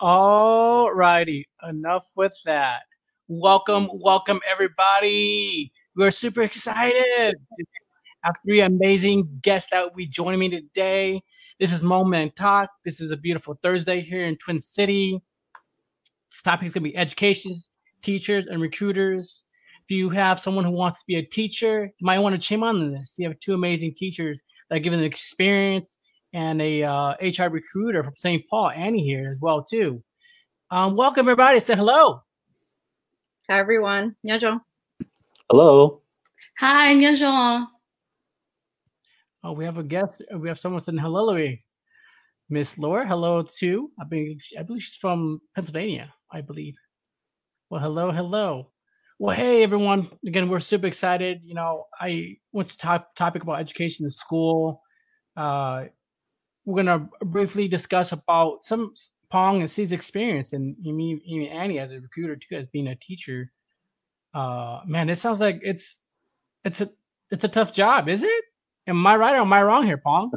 All righty, enough with that. Welcome, welcome everybody. We're super excited to have three amazing guests that will be joining me today. This is Moment Talk. This is a beautiful Thursday here in Twin City. This topic is going to be education, teachers, and recruiters. If you have someone who wants to be a teacher, you might want to chime on this. You have two amazing teachers that are given experience and a HR recruiter from St. Paul, Annie, here as well, too. Welcome, everybody. Say hello. Hi, everyone. 안녕하세요. Hello. Hi, 안녕하세요. Oh, we have a guest. We have someone saying hello. Miss Laura, hello, too. I believe she's from Pennsylvania, I believe. Well, hello, hello. Well, hey, everyone. Again, we're super excited. You know, I went to topic about education in school. We're gonna briefly discuss about some Pong and C's experience, and even Annie as a recruiter too, as being a teacher. Man, it sounds like it's a tough job, is it? Am I right or am I wrong here, Pong?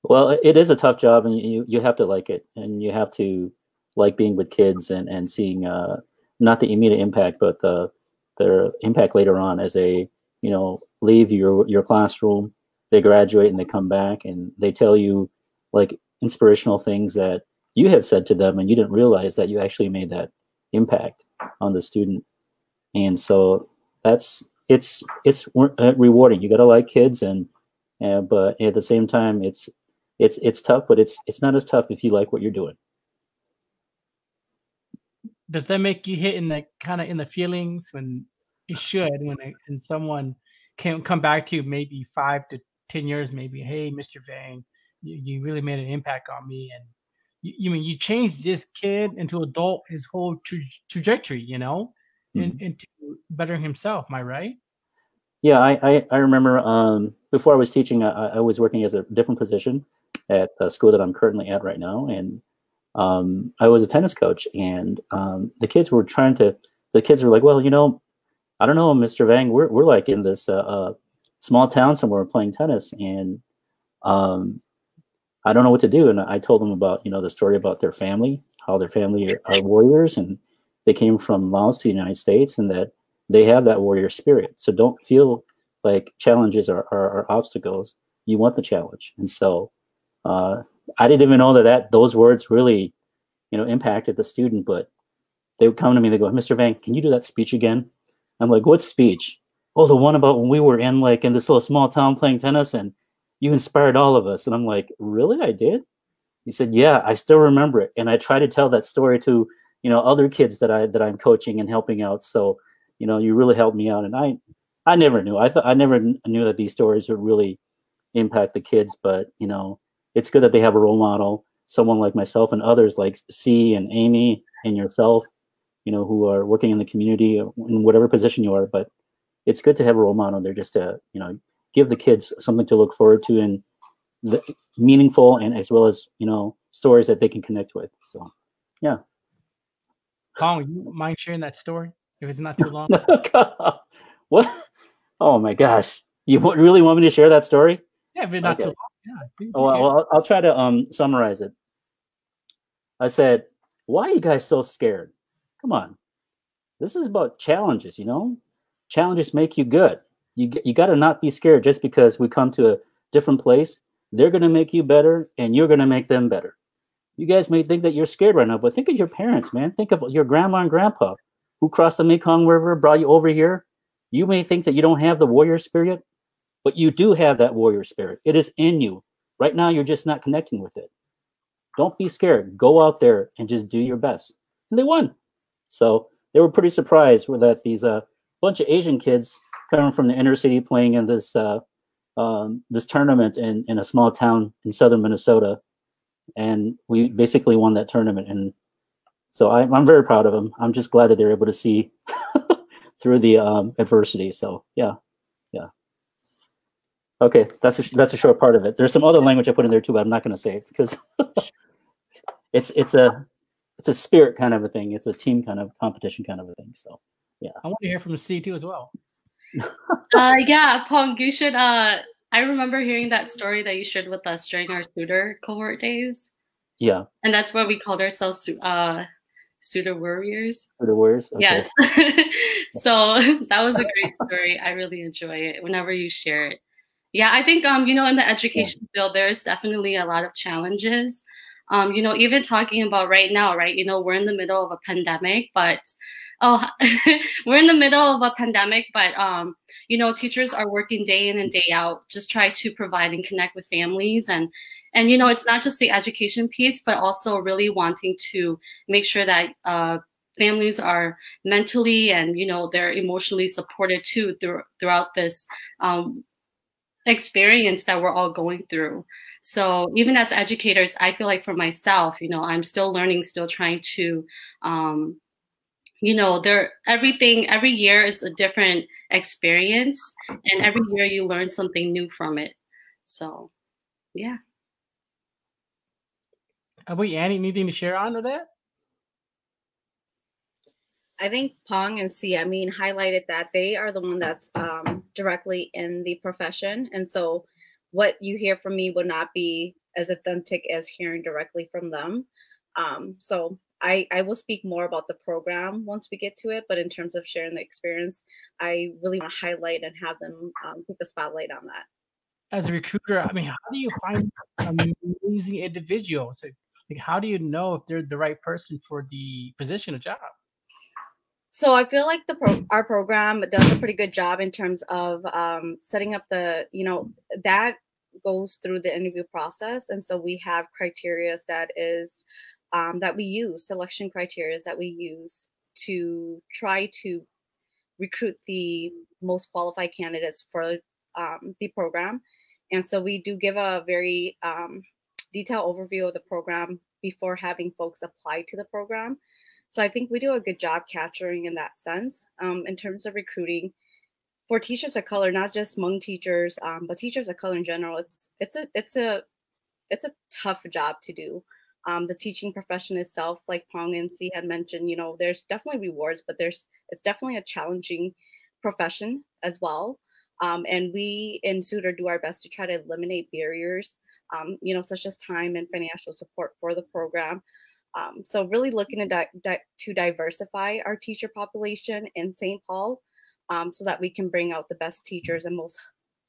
Well, it is a tough job, and you have to like it, and you have to like being with kids and seeing not the immediate impact, but their impact later on as they leave your classroom. They graduate and they come back and they tell you like inspirational things that you have said to them and you didn't realize that you actually made that impact on the student. And so it's rewarding. You got to like kids but at the same time it's tough, but it's not as tough if you like what you're doing. Does that make you hit in the kind of in the feelings when it should, when someone can come back to you maybe 5 to 10 years, maybe, hey, Mr. Vang, you really made an impact on me, and you changed this kid into adult, his whole trajectory, into bettering himself. Am I right? Yeah, I remember before I was teaching, I was working as a different position at the school that I'm currently at right now, and I was a tennis coach, and the kids were like, well, I don't know, Mr. Vang, we're like in this small town somewhere playing tennis, and I don't know what to do. And I told them about, the story about their family, how their family are warriors, and they came from Laos to the United States, and that they have that warrior spirit. So don't feel like challenges are obstacles. You want the challenge. And so I didn't even know that those words really, impacted the student, but they would come to me, they go, Mr. Vang, can you do that speech again? I'm like, what speech? Oh, the one about when we were in this little small town playing tennis and you inspired all of us. And I'm like, really? I did? He said, yeah, I still remember it. And I try to tell that story to, other kids that I'm coaching and helping out. So, you really helped me out. And I never knew. I never knew that these stories would really impact the kids, but, it's good that they have a role model, someone like myself and others like C and Amy and yourself, who are working in the community in whatever position you are. But it's good to have a role model there just to, give the kids something to look forward to and meaningful, and as well as, stories that they can connect with. So, yeah. Pong, you mind sharing that story if it's not too long? What? Oh my gosh. You really want me to share that story? Yeah, if it's not too long. Yeah, well, I'll try to summarize it. I said, why are you guys so scared? Come on. This is about challenges, Challenges make you good. You got to not be scared just because we come to a different place. They're going to make you better, and you're going to make them better. You guys may think that you're scared right now, but think of your parents, man. Think of your grandma and grandpa who crossed the Mekong River, brought you over here. You may think that you don't have the warrior spirit, but you do have that warrior spirit. It is in you. Right now, you're just not connecting with it. Don't be scared. Go out there and just do your best. And they won. So they were pretty surprised with that these bunch of Asian kids coming from the inner city playing in this this tournament in a small town in southern Minnesota, and we basically won that tournament. And so I'm very proud of them. I'm just glad that they're able to see through the adversity. So yeah. Okay, that's a short part of it. There's some other language I put in there too, but I'm not going to say it because it's a spirit kind of a thing. It's a team kind of competition kind of a thing. So yeah. I want to hear from the C too as well. Yeah, Pong, you should. I remember hearing that story that you shared with us during our SUTR cohort days. Yeah. And that's where we called ourselves SUTR warriors. SUTR warriors. Okay. Yes. So that was a great story. I really enjoy it whenever you share it. Yeah, I think you know, in the education field, there's definitely a lot of challenges. You know, even talking about right now, right? You know, we're in the middle of a pandemic, but we're in the middle of a pandemic, but you know, teachers are working day in and day out, just try to provide and connect with families, and you know, it's not just the education piece, but also really wanting to make sure that families are mentally and, you know, they're emotionally supported too throughout this experience that we're all going through. So even as educators, I feel like for myself, you know, I'm still learning, still trying to, you know, every year is a different experience, and every year you learn something new from it. So, yeah. How about you, Annie? Anything to share on to that? I think Pong and C, highlighted that they are the one that's directly in the profession. And so what you hear from me would not be as authentic as hearing directly from them. So I will speak more about the program once we get to it. But in terms of sharing the experience, I really want to highlight and have them put the spotlight on that. As a recruiter, I mean, how do you find amazing individuals? Like, how do you know if they're the right person for the position or job? So I feel like our program does a pretty good job in terms of setting up the, you know, that goes through the interview process. And so we have criteria that we use, selection criteria that we use to try to recruit the most qualified candidates for the program. And so we do give a very detailed overview of the program before having folks apply to the program. So I think we do a good job capturing in that sense. In terms of recruiting for teachers of color, not just Hmong teachers, but teachers of color in general, it's a tough job to do. The teaching profession itself, like Pong and C had mentioned, you know, there's definitely rewards, but it's definitely a challenging profession as well. And we in SUTR do our best to try to eliminate barriers, you know, such as time and financial support for the program. So really looking to diversify our teacher population in St. Paul so that we can bring out the best teachers and most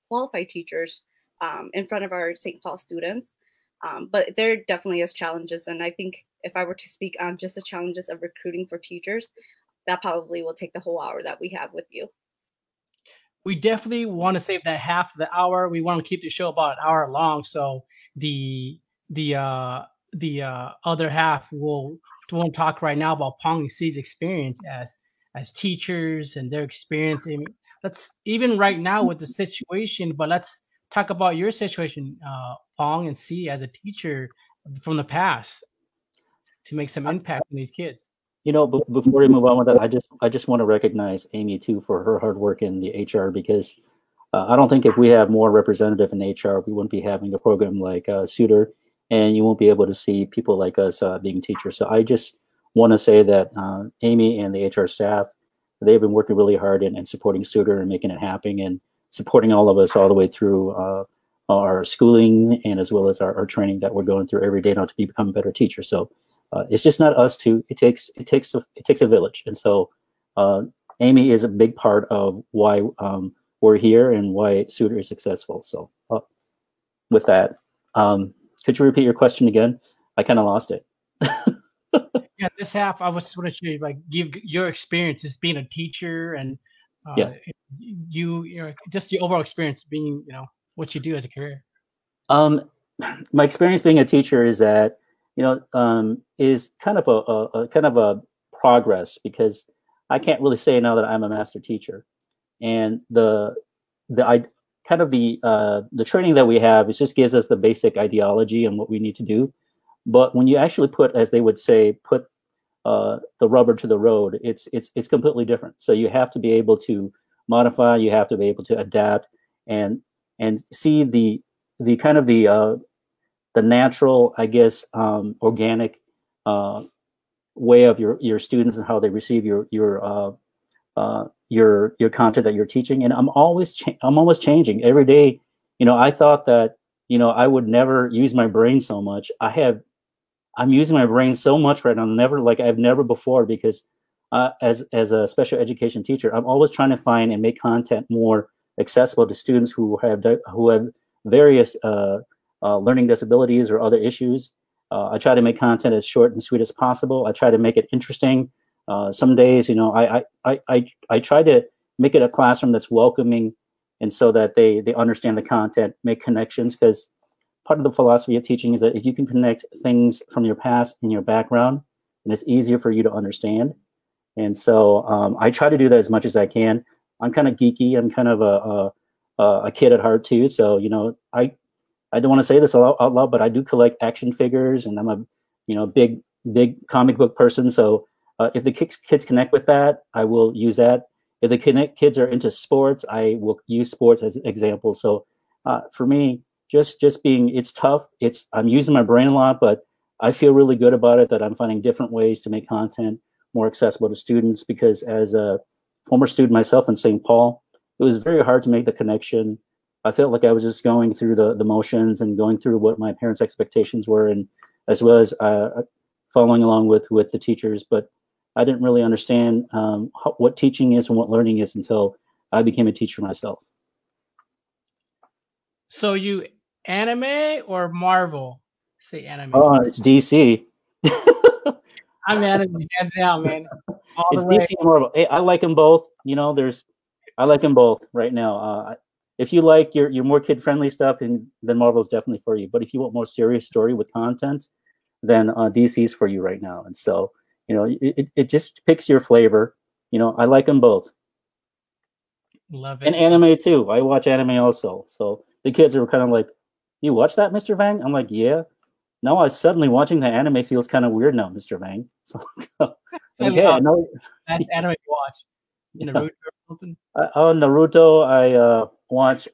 qualified teachers in front of our St. Paul students. But there definitely is challenges. And I think if I were to speak on just the challenges of recruiting for teachers, that probably will take the whole hour that we have with you. We definitely want to save that half of the hour. We want to keep the show about an hour long. So the other half we'll talk right now about Pong and C's experience as teachers and their experience. I mean, let's even right now with the situation, but let's talk about your situation, Pong and C, as a teacher from the past to make some impact on these kids. You know, before we move on with that, I just want to recognize Amy too for her hard work in the HR, because I don't think if we have more representative in HR, we wouldn't be having a program like SUTR, and you won't be able to see people like us being teachers. So I just want to say that Amy and the HR staff, they've been working really hard in supporting SUTR and making it happen, and supporting all of us all the way through our schooling and as well as our training that we're going through every day now to become better teachers. So it's just not us two. It takes a village, and so Amy is a big part of why we're here and why SUTR is successful. So with that, could you repeat your question again? I kind of lost it. Yeah, this half I was want to share, like, give your experience as being a teacher and Yeah. You know, just your overall experience being, you know, what you do as a career. My experience being a teacher is that, you know, is kind of a kind of a progress, because I can't really say now that I'm a master teacher, and I kind of the training that we have, it just gives us the basic ideology and what we need to do. But when you actually put, as they would say, put the rubber to the road, it's completely different. So you have to be able to modify, you have to be able to adapt, and see the kind of the natural, I guess, organic way of your students and how they receive your content that you're teaching. And I'm always changing every day. You know, I thought that, you know, I would never use my brain so much. I'm using my brain so much right now, never like I've never before, because as a special education teacher, I'm always trying to find and make content more accessible to students who have various learning disabilities or other issues. I try to make content as short and sweet as possible. I try to make it interesting. Some days, you know, I try to make it a classroom that's welcoming, and so that they understand the content, make connections, because part of the philosophy of teaching is that if you can connect things from your past and your background, then it's easier for you to understand. And so I try to do that as much as I can. I'm kind of geeky. I'm kind of a kid at heart too. So, you know, I don't want to say this out loud, but I do collect action figures, and I'm a, you know, big comic book person. So if the kids connect with that, I will use that. If the kids are into sports, I will use sports as an example. So for me, just being, it's tough. I'm using my brain a lot, but I feel really good about it, that I'm finding different ways to make content more accessible to students, because as a former student myself in St. Paul, it was very hard to make the connection. I felt like I was just going through the motions and going through what my parents' expectations were, and as well as following along with the teachers. But I didn't really understand what teaching is and what learning is until I became a teacher myself. So you anime or Marvel? Say anime. Oh, it's DC. I'm anime, hands down, man. All It's the way. DC and Marvel. Hey, I like them both. You know, I like them both right now. If you like your more kid-friendly stuff, then Marvel's definitely for you. But if you want more serious story with content, then DC's for you right now. And so, you know, it just picks your flavor. You know, I like them both. Love it. And anime too. I watch anime also. So the kids are kind of like, "You watch that, Mr. Vang?" I'm like, "Yeah." Now I suddenly watching the anime feels kind of weird now, Mr. Vang. So okay, I know. That's anime you watch. Naruto or something? Naruto, I watch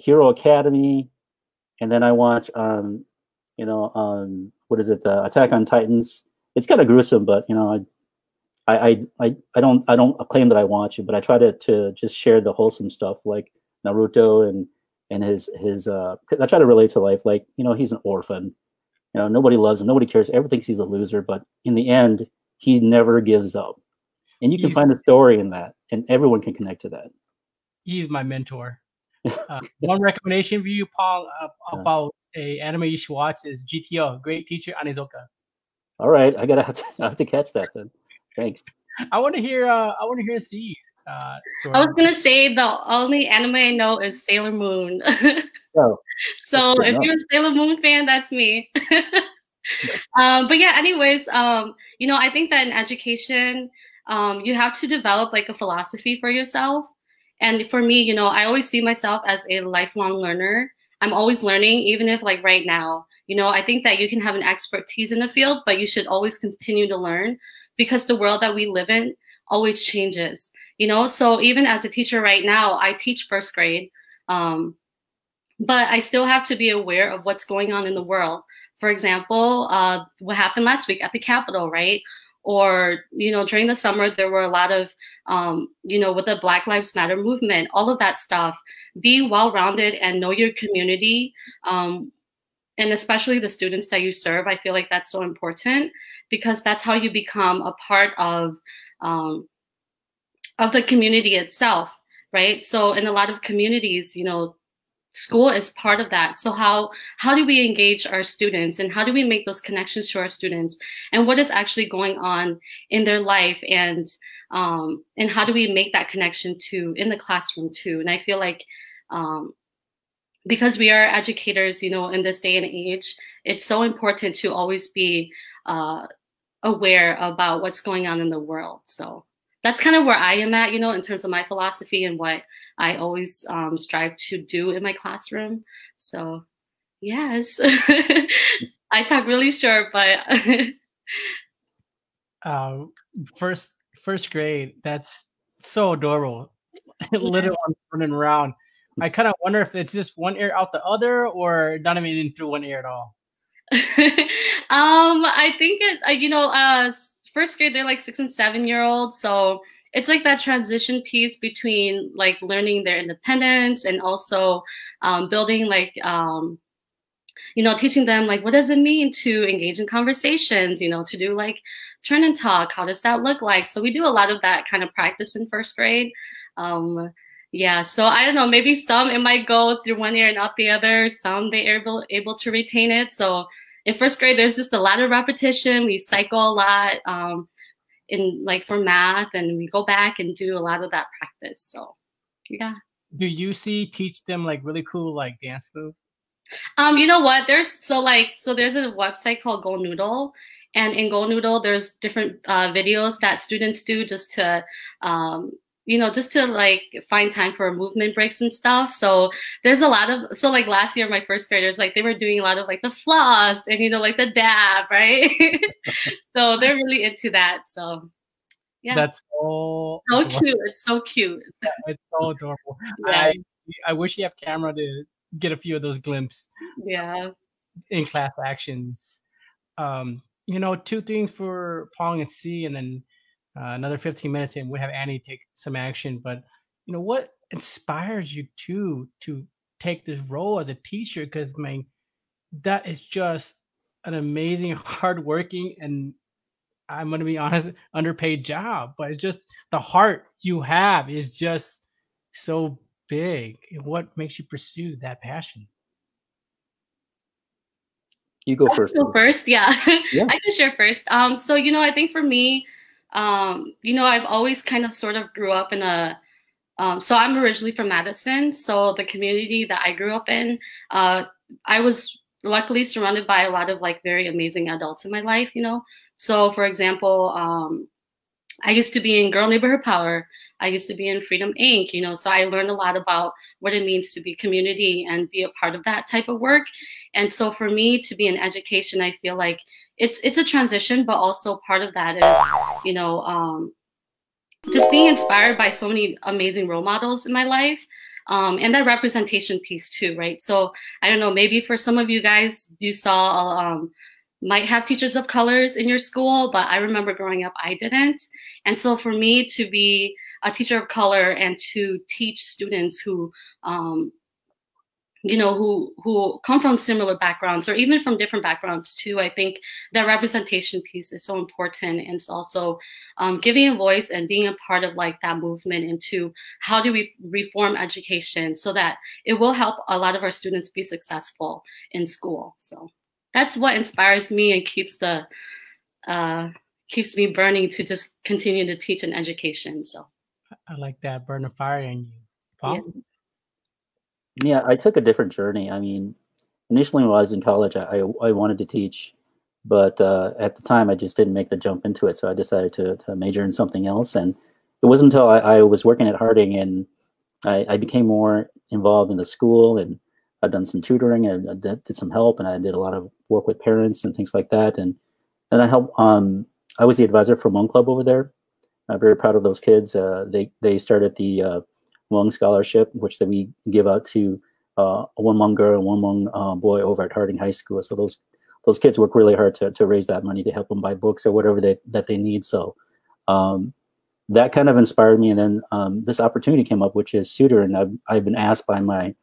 Hero Academy, and then I watch you know, what is it, Attack on Titans. It's kind of gruesome, but you know, I don't claim that I watch it, but I try to just share the wholesome stuff like Naruto and his I try to relate to life. Like, you know, he's an orphan. You know, nobody loves him, nobody cares, everyone thinks he's a loser, but in the end, he never gives up. And you can find a story in that, and everyone can connect to that. He's my mentor. One recommendation for you, Paul, about a anime you should watch is GTO, Great Teacher Onizuka. All right, I have to catch that then. Thanks. I want to hear C's story. I was gonna say the only anime I know is Sailor Moon. Oh, so if you're a Sailor Moon fan, that's me. But yeah, anyways, you know, I think that in education, you have to develop like a philosophy for yourself. And for me, you know, I always see myself as a lifelong learner. I'm always learning, even if like right now, you know, I think that you can have an expertise in the field, but you should always continue to learn, because the world that we live in always changes, you know? So even as a teacher right now, I teach first grade, but I still have to be aware of what's going on in the world. For example, what happened last week at the Capitol, right? Or, you know, during the summer, there were a lot of, you know, with the Black Lives Matter movement, all of that stuff. Be well-rounded and know your community. And especially the students that you serve, I feel like that's so important, because that's how you become a part of the community itself, right? So in a lot of communities, you know, school is part of that. So how do we engage our students, and how do we make those connections to our students, and what is actually going on in their life, and how do we make that connection to in the classroom too? And I feel like because we are educators, in this day and age, it's so important to always be aware about what's going on in the world. So that's kind of where I am at, in terms of my philosophy and what I always strive to do in my classroom. So yes, I talk really short, but first grade, that's so adorable. Little one running around. I kind of wonder if it's just one ear out the other, or not even in through one ear at all. I think first grade, they're like 6 and 7 year olds. So it's like that transition piece between like learning their independence and also building like, teaching them like, what does it mean to engage in conversations, to do like turn and talk, how does that look like? So we do a lot of that kind of practice in first grade. Yeah, so I don't know, maybe some it might go through one ear and out the other, some they are able to retain it. So in first grade, there's just a lot of repetition. We cycle a lot in like for math, and we go back and do a lot of that practice. So yeah. Do you teach them like really cool like dance move? You know what? There's there's a website called Go Noodle, and in Go Noodle there's different videos that students do just to just to like find time for movement breaks and stuff. So there's a lot of, so like last year, my first graders, like they were doing a lot of like the floss and, like the dab, right? So they're really into that. So yeah. That's so cute. It's so cute. Yeah, it's so adorable. Yeah. I wish you have camera to get a few of those glimpses. Yeah. In class actions. 2 things for Pong and C, and then another 15 minutes and we have Annie take some action. But what inspires you to take this role as a teacher? Because that is just an amazing, hardworking, and I'm going to be honest, underpaid job. But it's just the heart you have is just so big. What makes you pursue that passion? You go first. Go first, yeah. Yeah. I can share first. So I think for me, I've always kind of sort of grew up in a, so I'm originally from Madison. So the community that I grew up in, I was luckily surrounded by a lot of like very amazing adults in my life, So for example, I used to be in Girl Neighborhood Power. I used to be in Freedom Inc., so I learned a lot about what it means to be community and be a part of that type of work. And so for me to be in education, I feel like it's a transition, but also part of that is, just being inspired by so many amazing role models in my life. And that representation piece too, right? So I don't know, maybe for some of you guys, you saw might have teachers of colors in your school, but I remember growing up, I didn't. And so for me to be a teacher of color and to teach students who, who come from similar backgrounds or even from different backgrounds too, I think that representation piece is so important. And it's also giving a voice and being a part of like that movement into how do we reform education so that it will help a lot of our students be successful in school. So that's what inspires me and keeps me burning to just continue to teach in education. So I like that, burn a fire in you. Paul? Yeah, I took a different journey. I mean, initially when I was in college, I wanted to teach, but at the time I just didn't make the jump into it. So I decided to major in something else. And it wasn't until I was working at Harding and I became more involved in the school, and I've done some tutoring and I did some help, and I did a lot of work with parents and things like that. And I helped. I was the advisor for Hmong Club over there. I'm very proud of those kids. They started the Hmong scholarship, which we give out to one Hmong girl and one Hmong boy over at Harding High School. So those kids work really hard to raise that money to help them buy books or whatever that they need. So that kind of inspired me. And then this opportunity came up, which is SUTR, and I've been asked by my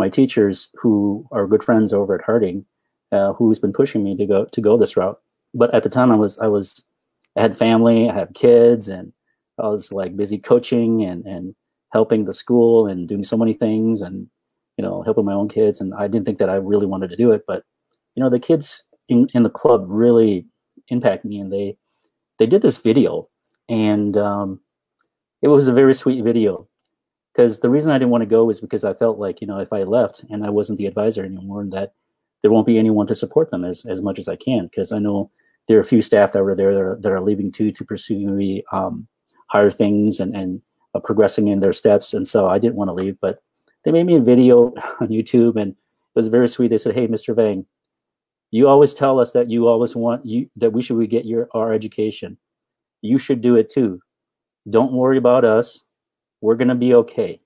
teachers who are good friends over at Harding, who's been pushing me to go this route. But at the time I had family, I had kids, and I was like busy coaching and helping the school and doing so many things. And helping my own kids, and I didn't think that I really wanted to do it. But the kids in the club really impacted me, and they did this video, and it was a very sweet video. Because the reason I didn't want to go was because I felt like, if I left and I wasn't the advisor anymore, and that there won't be anyone to support them as much as I can. Because I know there are a few staff that were there that are leaving too, to pursue maybe higher things and progressing in their steps. And so I didn't want to leave, but they made me a video on YouTube, and it was very sweet. They said, "Hey, Mr. Vang, you always tell us that you always want that we should get our education. You should do it too. Don't worry about us. We're going to be okay.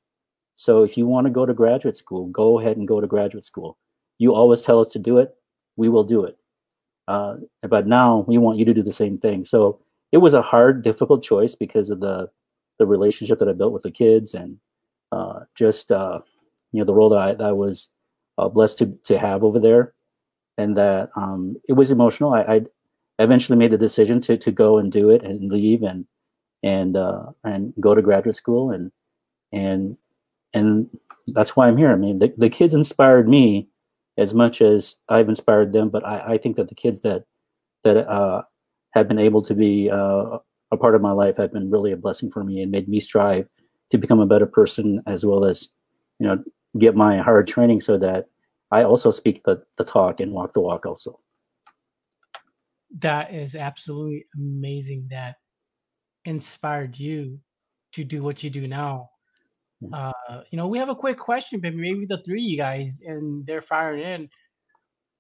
So if you want to go to graduate school, go ahead and go to graduate school. You always tell us to do it. We will do it. But now we want you to do the same thing." So it was a hard, difficult choice because of the relationship that I built with the kids, and just the role that I was blessed to have over there, and that it was emotional. I eventually made the decision to go and do it and leave and go to graduate school, and that's why I'm here. I mean, the kids inspired me as much as I've inspired them, but I think that the kids that have been able to be a part of my life have been really a blessing for me, and made me strive to become a better person, as well as get my hard training so that I also speak the talk and walk the walk also. That is absolutely amazing. That inspired you to do what you do now. We have a quick question, but maybe the three of you guys, and they're firing in.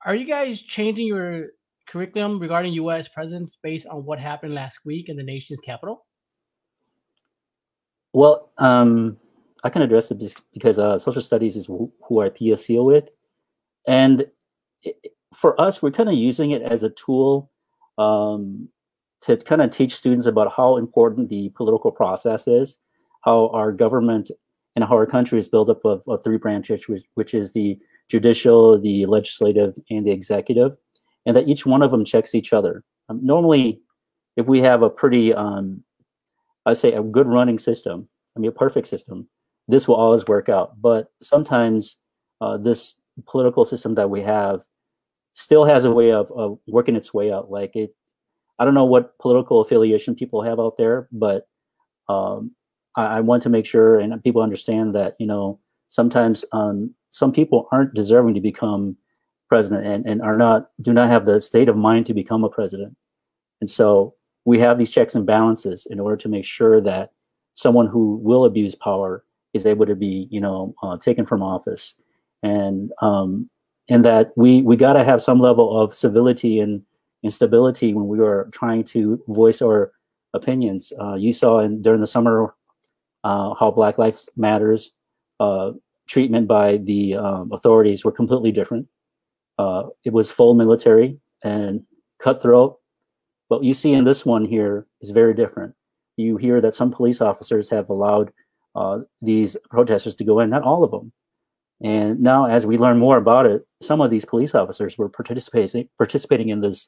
Are you guys changing your curriculum regarding U.S. presidents based on what happened last week in the nation's capital? Well, I can address it because social studies is who I PSCO with, and for us, we're kind of using it as a tool to kind of teach students about how important the political process is, how our government and how our country is built up of three branches, which is the judicial, the legislative, and the executive, and that each one of them checks each other. Normally, if we have a pretty, I'd say a good running system, a perfect system, this will always work out. But sometimes this political system that we have still has a way of working its way out. Like I don't know what political affiliation people have out there, but I want to make sure and people understand that, sometimes some people aren't deserving to become president and do not have the state of mind to become a president. And so we have these checks and balances in order to make sure that someone who will abuse power is able to be, taken from office, and that we got to have some level of civility and stability when we are trying to voice our opinions. You saw during the summer how Black Lives Matters treatment by the authorities were completely different. It was full military and cutthroat. What you see in this one here is very different. You hear that some police officers have allowed these protesters to go in, not all of them. And now, as we learn more about it, some of these police officers were participating in this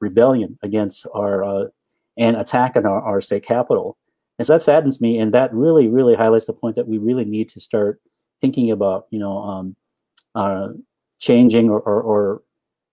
rebellion against and attack on our state capitol. And so that saddens me, and that really, really highlights the point that we really need to start thinking about, changing or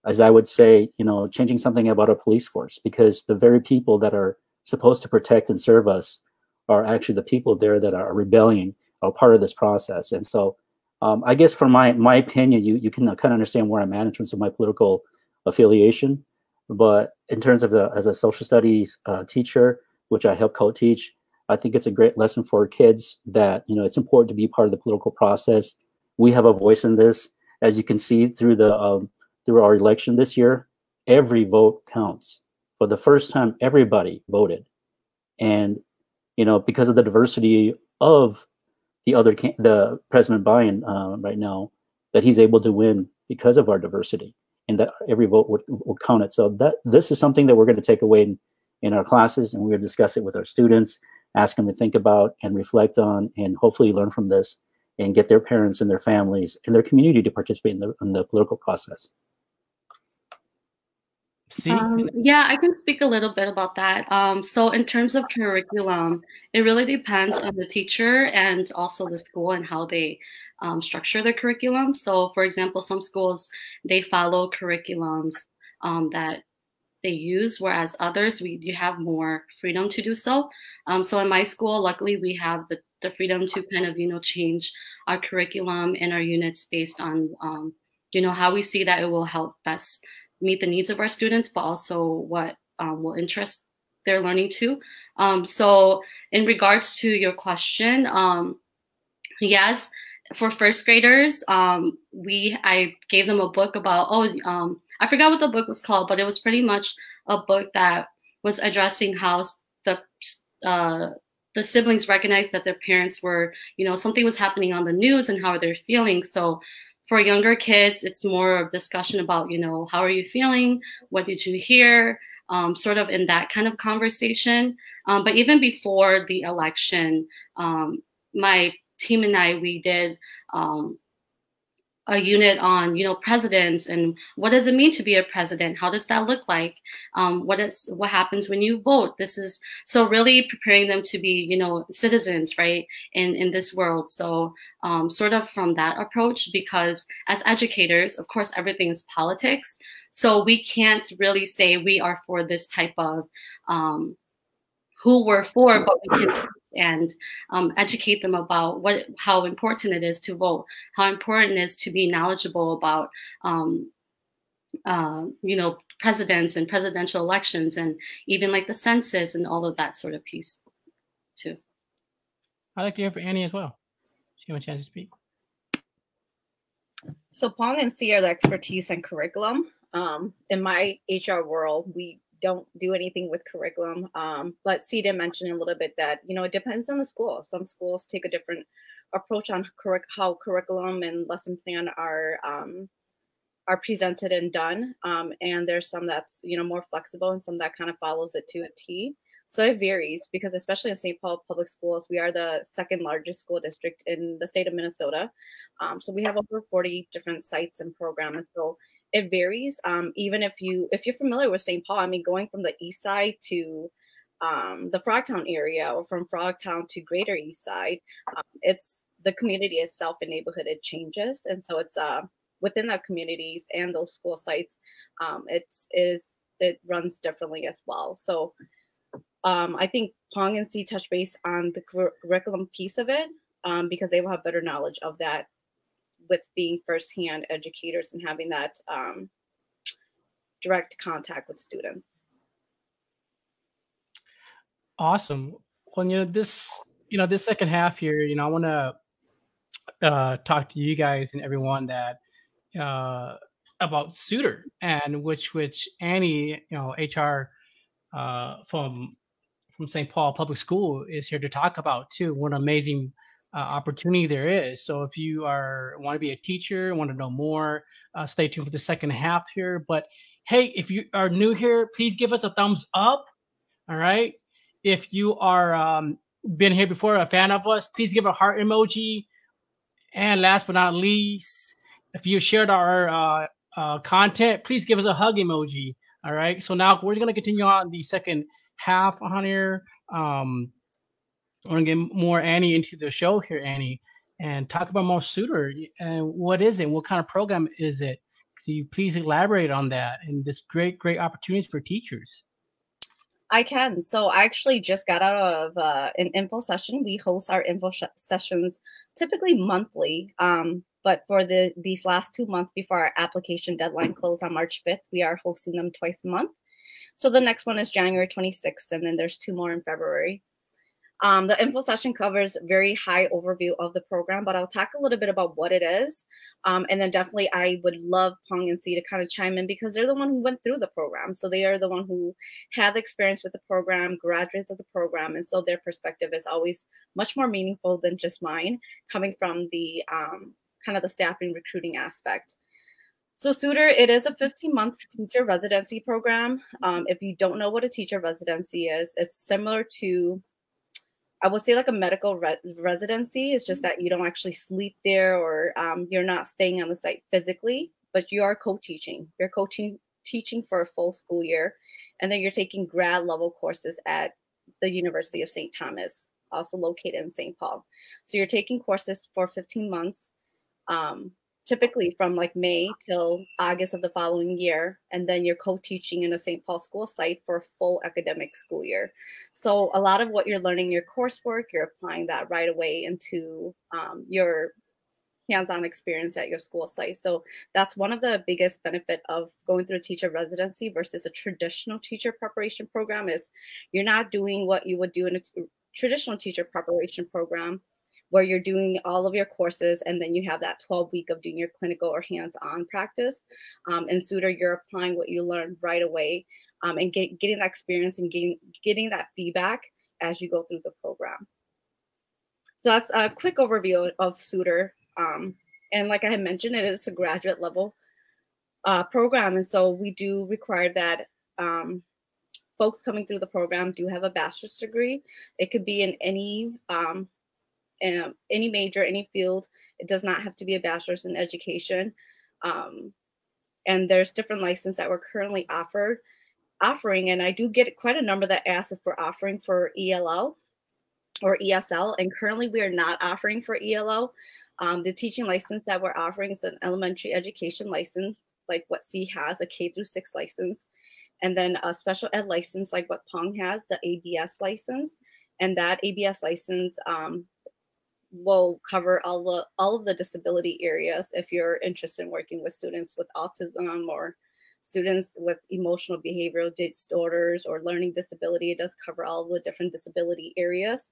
as I would say, changing something about our police force, because the very people that are supposed to protect and serve us are actually the people there that are rebelling, are part of this process. And so I guess from my opinion, you can kind of understand where I'm at in terms of my political affiliation. But in terms of as a social studies teacher, which I help co-teach, I think it's a great lesson for kids that, it's important to be part of the political process. We have a voice in this. As you can see through through our election this year, every vote counts. For the first time, everybody voted. And, because of the diversity of the President Biden right now, that he's able to win because of our diversity, and that every vote will count it. So this is something that we're going to take away in our classes, and we're going to discuss it with our students, ask them to think about and reflect on, and hopefully learn from this and get their parents and their families and their community to participate in the political process. See? Yeah, I can speak a little bit about that. So in terms of curriculum, it really depends on the teacher and also the school and how they structure the curriculum. So for example, some schools, they follow curriculums that they use, whereas others, you have more freedom to do so. So in my school, luckily, we have the freedom to kind of, change our curriculum and our units based on, how we see that it will help best meet the needs of our students, but also what will interest their learning too. So in regards to your question, yes, for first graders, I gave them a book about, I forgot what the book was called, but it was pretty much a book that was addressing how the siblings recognized that their parents were, something was happening on the news and how they're feeling. So for younger kids, it's more of discussion about, how are you feeling? What did you hear? Sort of in that kind of conversation. But even before the election, my team and I, we did a unit on, presidents and what does it mean to be a president? How does that look like? What happens when you vote? This is so really preparing them to be, citizens, right, in this world. So sort of from that approach, because as educators, of course, everything is politics. So we can't really say we are for this type of who we're for, but we can and educate them about how important it is to vote, how important it is to be knowledgeable about, presidents and presidential elections, and even like the census and all of that sort of piece too. I'd like to hear from Annie as well. She have a chance to speak. So Pong and C are the expertise and curriculum. In my HR world, we don't do anything with curriculum. But C did mention a little bit that, it depends on the school. Some schools take a different approach on how curriculum and lesson plan are presented and done. And there's some that's, more flexible and some that kind of follows it to a T. So it varies because especially in St. Paul Public Schools, we are the second largest school district in the state of Minnesota. So we have over 40 different sites and programs. So it varies. Even if you're familiar with St. Paul, I mean, going from the east side to the Frogtown area or from Frogtown to Greater East Side, it's the community itself and neighborhood, it changes. And so it's within the communities and those school sites, it runs differently as well. So I think Pong and C touch base on the curriculum piece of it because they will have better knowledge of that with being firsthand educators and having that direct contact with students. Awesome. Well, this second half here, I want to talk to you guys and everyone that about SUTR, and which Annie, HR from St. Paul Public School is here to talk about too. What an amazing opportunity there is. So if you want to be a teacher, want to know more, stay tuned for the second half here. But hey, if you are new here, please give us a thumbs up. All right. If you are been here before, a fan of us, please give a heart emoji. And last but not least, if you shared our content, please give us a hug emoji. All right. So now we're going to continue on the second half on here. We're going to get more Annie into the show here, Annie, and talk about more SUTR. And what is it? What kind of program is it? So you please elaborate on that and this great opportunities for teachers. I can. So I actually just got out of an info session. We host our info sessions typically monthly. But for these last 2 months before our application deadline closed on March 5th, we are hosting them twice a month. So the next one is January 26th, and then there's 2 more in February. The info session covers very high overview of the program, but I'll talk a little bit about what it is. And then definitely I would love Pong and C to kind of chime in because they're the one who went through the program. So they are the one who had the experience with the program, graduates of the program. And so their perspective is always much more meaningful than just mine, coming from the kind of the staffing recruiting aspect. So SUTR, it is a 15-month teacher residency program. If you don't know what a teacher residency is, it's similar to, I would say, like a medical residency. It's just that you don't actually sleep there or you're not staying on the site physically, but you are co-teaching. You're teaching for a full school year, and then you're taking grad level courses at the University of St. Thomas, also located in St. Paul. So you're taking courses for 15 months, typically from like May till August of the following year, and then you're co-teaching in a St. Paul school site for a full academic school year. So a lot of what you're learning in your coursework, you're applying that right away into your hands-on experience at your school site. So that's one of the biggest benefit of going through a teacher residency versus a traditional teacher preparation program is you're not doing what you would do in a traditional teacher preparation program, where you're doing all of your courses and then you have that 12-week of doing your clinical or hands-on practice. In SUTR, you're applying what you learn right away, and getting that experience and getting that feedback as you go through the program. So that's a quick overview of SUTR. And like I had mentioned, it is a graduate level program. And so we do require that folks coming through the program do have a bachelor's degree. It could be in any major, any field. It does not have to be a bachelor's in education. And there's different licenses that we're currently offering. And I do get quite a number that ask if we're offering for ELL or ESL. And currently we are not offering for ELL. The teaching license that we're offering is an elementary education license, like what C has, a K through 6 license. And then a special ed license, like what Pong has, the ABS license. And that ABS license will cover all of the disability areas if you're interested in working with students with autism or students with emotional behavioral disorders or learning disability. It does cover all of the different disability areas.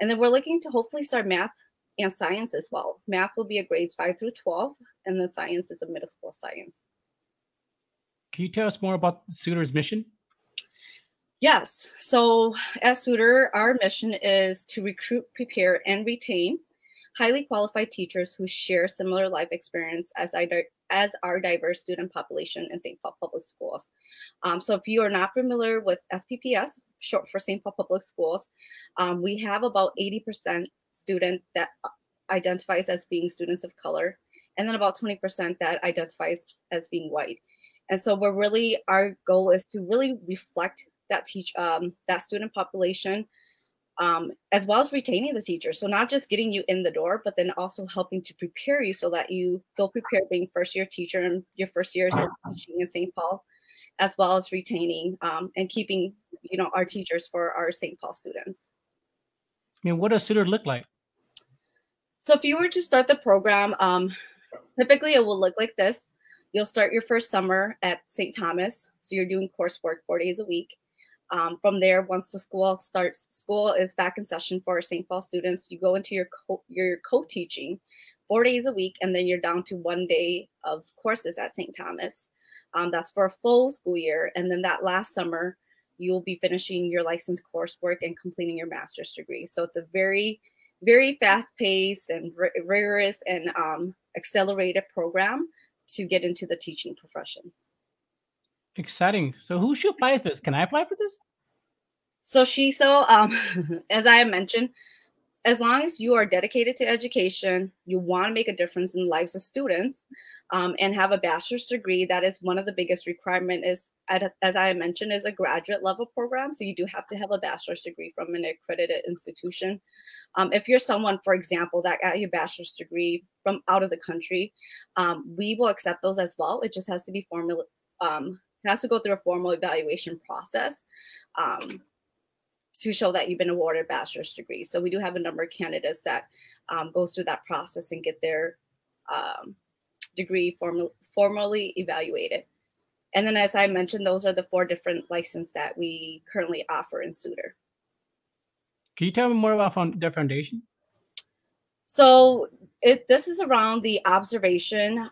And then we're looking to hopefully start math and science as well. Math will be a grades 5 through 12, and then science is a middle school science. Can you tell us more about SUTR's mission? Yes. So at SUTR, our mission is to recruit, prepare, and retain highly qualified teachers who share similar life experience as our diverse student population in St. Paul Public Schools. So if you are not familiar with SPPS, short for St. Paul Public Schools, we have about 80% student that identifies as being students of color, and then about 20% that identifies as being white. And so our goal is to really reflect that student population, as well as retaining the teachers. So not just getting you in the door, but then also helping to prepare you so that you feel prepared being first-year teacher and your first years of teaching in St. Paul, as well as retaining and keeping, our teachers for our St. Paul students. What does SUTR look like? So if you were to start the program, typically it will look like this. You'll start your first summer at St. Thomas. So you're doing coursework 4 days a week. From there, once the school is back in session for St. Paul students, you go into your co-teaching 4 days a week, and then you're down to 1 day of courses at St. Thomas. That's for a full school year. And then that last summer, you'll be finishing your licensed coursework and completing your master's degree. So it's a very, very fast-paced and rigorous and accelerated program to get into the teaching profession. Exciting. So who should apply for this? Can I apply for this? So as I mentioned, as long as you are dedicated to education, you want to make a difference in the lives of students, and have a bachelor's degree, that is one of the biggest requirement is, as I mentioned, is a graduate level program. So you do have to have a bachelor's degree from an accredited institution. If you're someone, for example, that got your bachelor's degree from out of the country, we will accept those as well. It just has to be has to go through a formal evaluation process to show that you've been awarded a bachelor's degree. So we do have a number of candidates that goes through that process and get their degree formally evaluated. And then, as I mentioned, those are the 4 different licenses that we currently offer in SUTR. Can you tell me more about the foundation? So this is around the observation,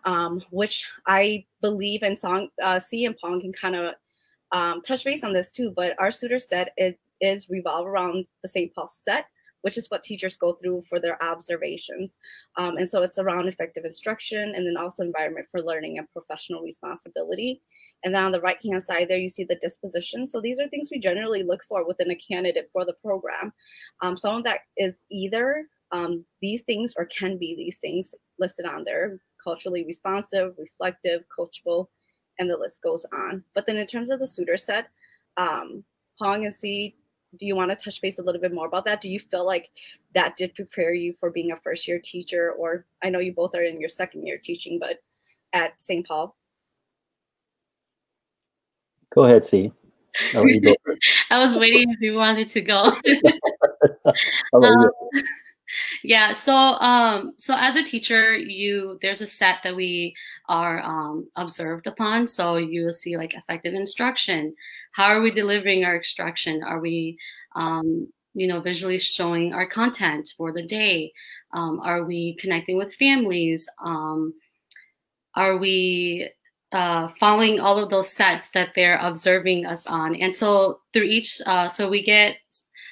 which I believe and C and Pong can kind of touch base on this too. But our SUTR set is revolved around the St. Paul set, which is what teachers go through for their observations. And so it's around effective instruction, and then also environment for learning and professional responsibility. And then on the right-hand side there, you see the disposition. So these are things we generally look for within a candidate for the program. Some of that is either these things or can be these things listed on there: culturally responsive, reflective, coachable, and the list goes on. But then in terms of the SUTR set, Pong and C, do you want to touch base a little bit more about that? Do you feel like that did prepare you for being a first-year teacher? Or I know you both are in your second year teaching, but at St. Paul? Go ahead, C. I'll let you go first. I was waiting if you wanted to go. I'll let you go. Yeah, so as a teacher, there's a set that we are observed upon. So you will see like effective instruction. How are we delivering our instruction? Are we visually showing our content for the day? Are we connecting with families? Are we following all of those sets that they're observing us on? And so through each,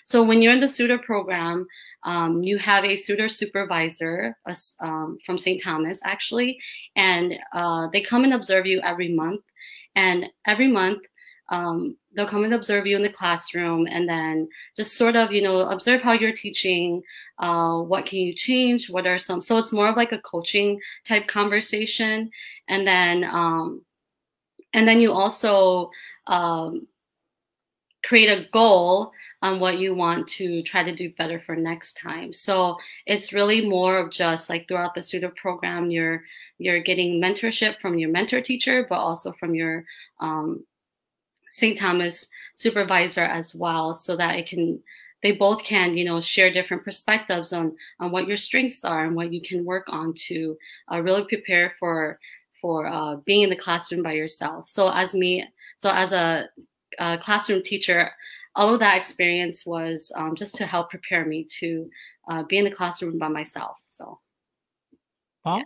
so when you're in the SUTR program, you have a SUTR supervisor from St. Thomas, actually, and they come and observe you every month. And every month, they'll come and observe you in the classroom, and then just sort of, observe how you're teaching, what can you change, what are some, so it's more of like a coaching type conversation. And then you also create a goal on what you want to try to do better for next time. So it's really more of just like throughout the SUTR program, you're getting mentorship from your mentor teacher, but also from your St. Thomas supervisor as well, so that they both can, share different perspectives on what your strengths are and what you can work on to really prepare for being in the classroom by yourself. So as a classroom teacher, all of that experience was just to help prepare me to be in the classroom by myself. So, Paul?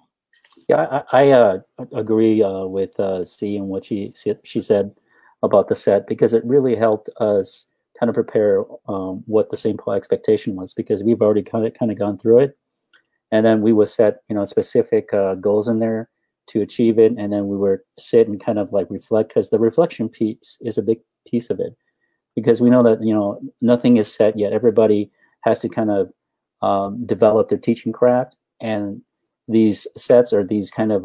Yeah, I agree with C and what she said about the set, because it really helped us kind of prepare what the St. Paul expectation was, because we've already kind of gone through it, and then we would set specific goals in there to achieve it, and then we would sit and kind of like reflect, because the reflection piece is a big piece of it, because we know that nothing is set yet. Everybody has to kind of develop their teaching craft, and these sets or these kind of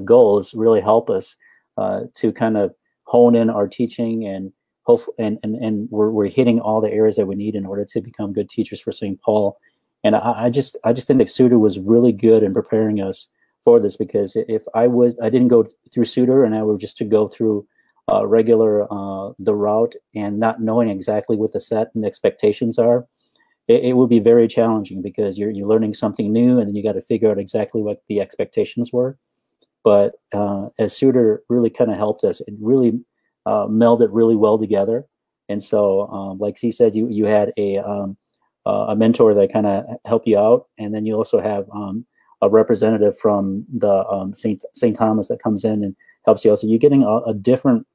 goals really help us to kind of hone in our teaching, and and we're hitting all the areas that we need in order to become good teachers for St. Paul. And I just think that SUTR was really good in preparing us for this, because if I didn't go through SUTR and I were just to go through regular the route and not knowing exactly what the set and the expectations are, it would be very challenging, because you're learning something new, and then you got to figure out exactly what the expectations were. But as SUTR really kind of helped us, it really melded really well together. And so, like C said, you had a mentor that kind of helped you out, and then you also have a representative from the St. Thomas that comes in and helps you out. So you're getting a different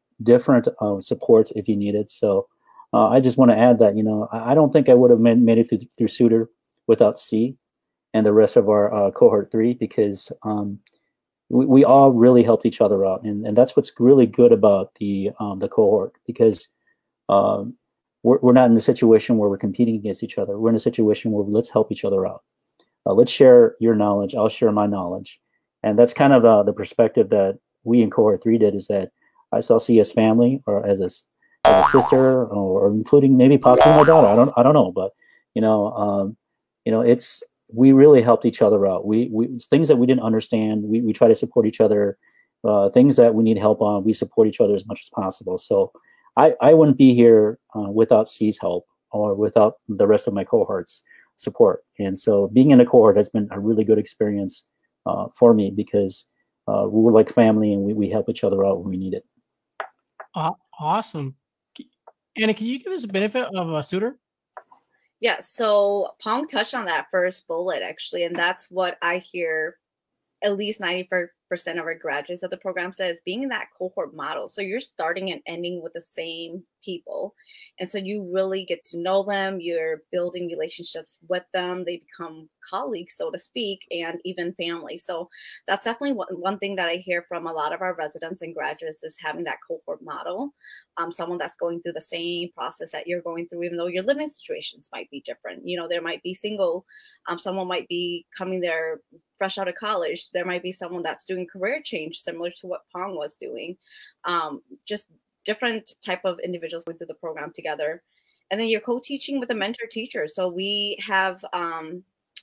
supports if you need it. So I just want to add that I don't think I would have made it through SUTR without C and the rest of our cohort 3, because we all really helped each other out, and that's what's really good about the cohort, because we're not in a situation where we're competing against each other. We're in a situation where let's help each other out. Let's share your knowledge. I'll share my knowledge, and that's kind of the perspective that we in cohort 3 did. Is that I saw C as family, or as a sister, or including maybe possibly my daughter. I don't know, but it's. We really helped each other out. We things that we didn't understand, we try to support each other. Things that we need help on, we support each other as much as possible. So I wouldn't be here without C's help, or without the rest of my cohort's support. And so being in a cohort has been a really good experience for me, because we were like family, and we help each other out when we need it. Awesome. Anna, can you give us a benefit of a SUTR? Yeah, so Pong touched on that first bullet, actually, and that's what I hear at least 90% of our graduates of the program says, being in that cohort model. So you're starting and ending with the same people. And so you really get to know them. You're building relationships with them. They become colleagues, so to speak, and even family. So that's definitely one thing that I hear from a lot of our residents and graduates, is having that cohort model. Someone that's going through the same process that you're going through, even though your living situations might be different. There might be single, someone might be coming there fresh out of college. There might be someone that's doing doing career change, similar to what Pong was doing. Just different type of individuals going through the program together. And then you're co-teaching with a mentor teacher. So we have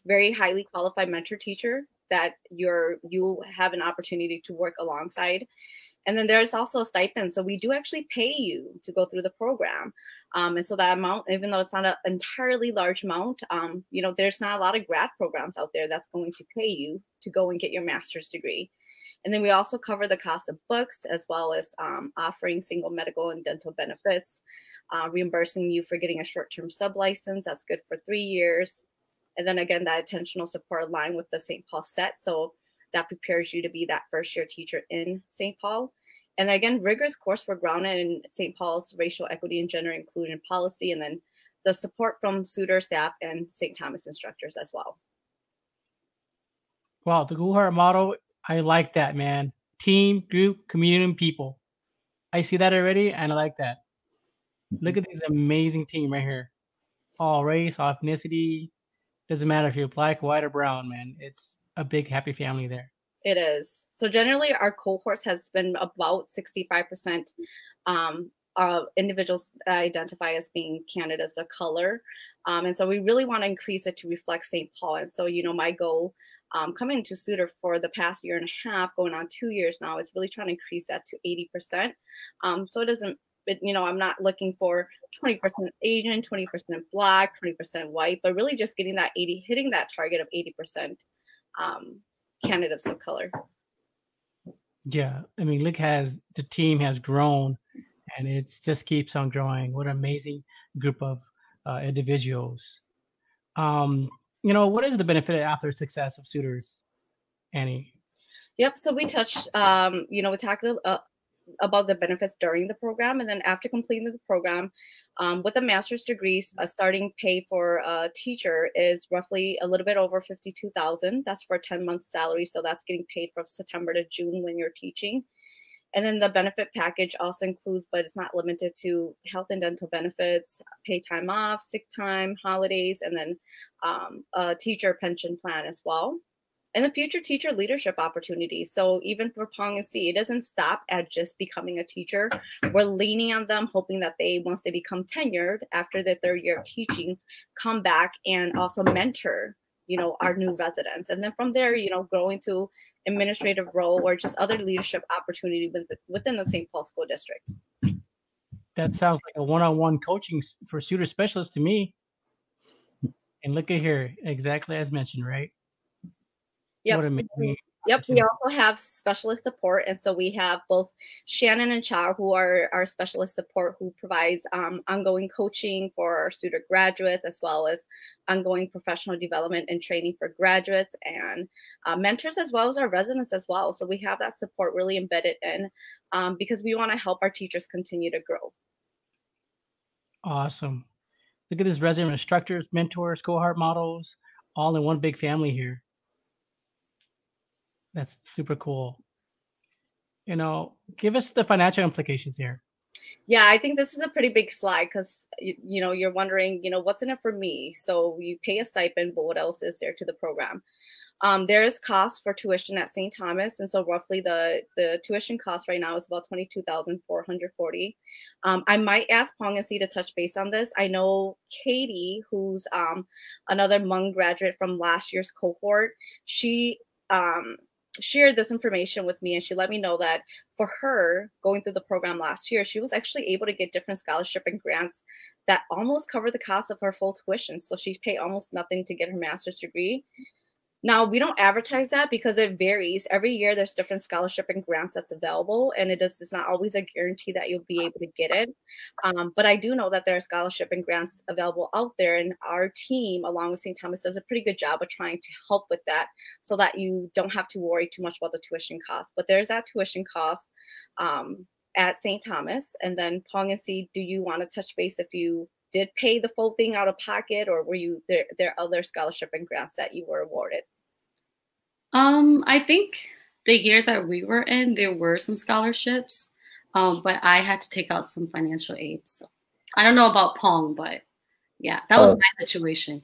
very highly qualified mentor teacher that you have an opportunity to work alongside. And then there's also a stipend. So we do actually pay you to go through the program. And so that amount, even though it's not an entirely large amount, you know, there's not a lot of grad programs out there that's going to pay you to go and get your master's degree. And then we also cover the cost of books, as well as offering single medical and dental benefits, reimbursing you for getting a short-term sub-license. That's good for 3 years. And then again, that attentional support aligned with the St. Paul set. So that prepares you to be that first-year teacher in St. Paul. And again, rigorous coursework grounded in St. Paul's racial equity and gender inclusion policy, and then the support from SUTR staff and St. Thomas instructors as well. Wow, the cohort model, I like that, man. Team, group, community, and people. I see that already, and I like that. Look at this amazing team right here. All race, all ethnicity. Doesn't matter if you're black, white, or brown, man. It's a big, happy family there. It is. So generally, our cohorts has been about 65% individuals identify as being candidates of color. And so we really want to increase it to reflect St. Paul. And so, you know, my goal coming to SUTR for the past year and a half, going on 2 years now, is really trying to increase that to 80%. So it doesn't, you know, I'm not looking for 20% Asian, 20% Black, 20% white, but really just getting that hitting that target of 80% candidates of color. Yeah, I mean, look, the team has grown, and it just keeps on growing. What an amazing group of individuals. You know, what is the benefit after success of SUTRs, Annie? Yep. So we touched, you know, we talked about the benefits during the program, and then after completing the program, with a master's degree, starting pay for a teacher is roughly a little bit over $52,000. That's for a 10-month salary, so that's getting paid from September to June when you're teaching. And then the benefit package also includes, but it's not limited to, health and dental benefits, paid time off, sick time, holidays, and then a teacher pension plan as well. And the future teacher leadership opportunities. So even for Pong and C, it doesn't stop at just becoming a teacher. We're leaning on them, hoping that they, once they become tenured after their 3rd year of teaching, come back and also mentor, you know, our new residents. And then from there, you know, growing to administrative role or just other leadership opportunity within the St. Paul School District. That sounds like a one-on-one coaching for SUTR specialists to me. And look at here, exactly as mentioned, right? Yep. Yep. We also have specialist support. And so we have both Shannon and Chow, who are our specialist support, who provides ongoing coaching for our SUTR graduates, as well as ongoing professional development and training for graduates and mentors, as well as our residents as well. So we have that support really embedded in because we want to help our teachers continue to grow. Awesome. Look at this, resident instructors, mentors, cohort models, all in one big family here. That's super cool. You know, give us the financial implications here. Yeah, I think this is a pretty big slide because, you know, you're wondering, you know, what's in it for me? So you pay a stipend, but what else is there to the program? There is cost for tuition at St. Thomas. And so roughly the tuition cost right now is about $22,440. I might ask Pong and C to touch base on this. I know Katie, who's another Hmong graduate from last year's cohort, she shared this information with me, and she let me know that for her going through the program last year, she was actually able to get different scholarship and grants that almost cover the cost of her full tuition. So she paid almost nothing to get her master's degree. Now, we don't advertise that because it varies. Every year there's different scholarship and grants that's available, and it's not always a guarantee that you'll be able to get it. But I do know that there are scholarship and grants available out there, and our team, along with St. Thomas, does a pretty good job of trying to help with that so that you don't have to worry too much about the tuition cost. But there's that tuition cost at St. Thomas. And then Pong and C, do you want to touch base if you did pay the full thing out of pocket, or were you there are other scholarship and grants that you were awarded? I think the year that we were in, there were some scholarships, but I had to take out some financial aid. So I don't know about Pong, but yeah, that was my situation.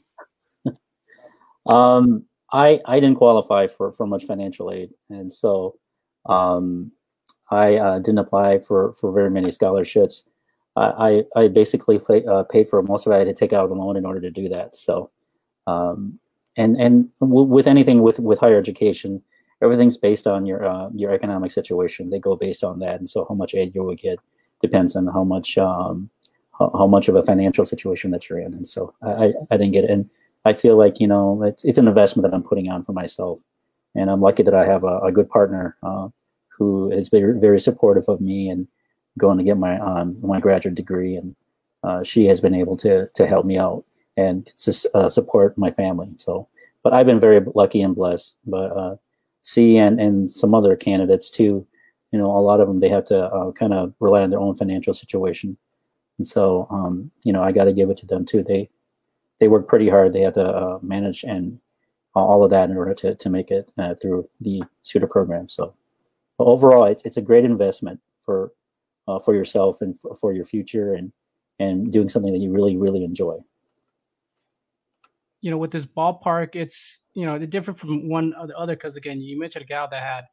I didn't qualify for much financial aid, and so I didn't apply for very many scholarships. I basically paid for most of it. I had to take out a loan in order to do that. So, and with anything with higher education, everything's based on your economic situation. They go based on that, and so how much aid you will get depends on how much of a financial situation that you're in. And so I didn't get it, and I feel like it's an investment that I'm putting on for myself, and I'm lucky that I have a good partner who is very, very supportive of me and going to get my graduate degree, and she has been able to help me out and support my family. So, but I've been very lucky and blessed. But C and some other candidates too, a lot of them, they have to kind of rely on their own financial situation, and so I got to give it to them too. They work pretty hard. They have to manage and all of that in order to make it through the SUTR program. So overall, it's a great investment for yourself and for your future, and doing something that you really, really enjoy. With this ballpark, it's different from one or the other, because again, you mentioned a gal that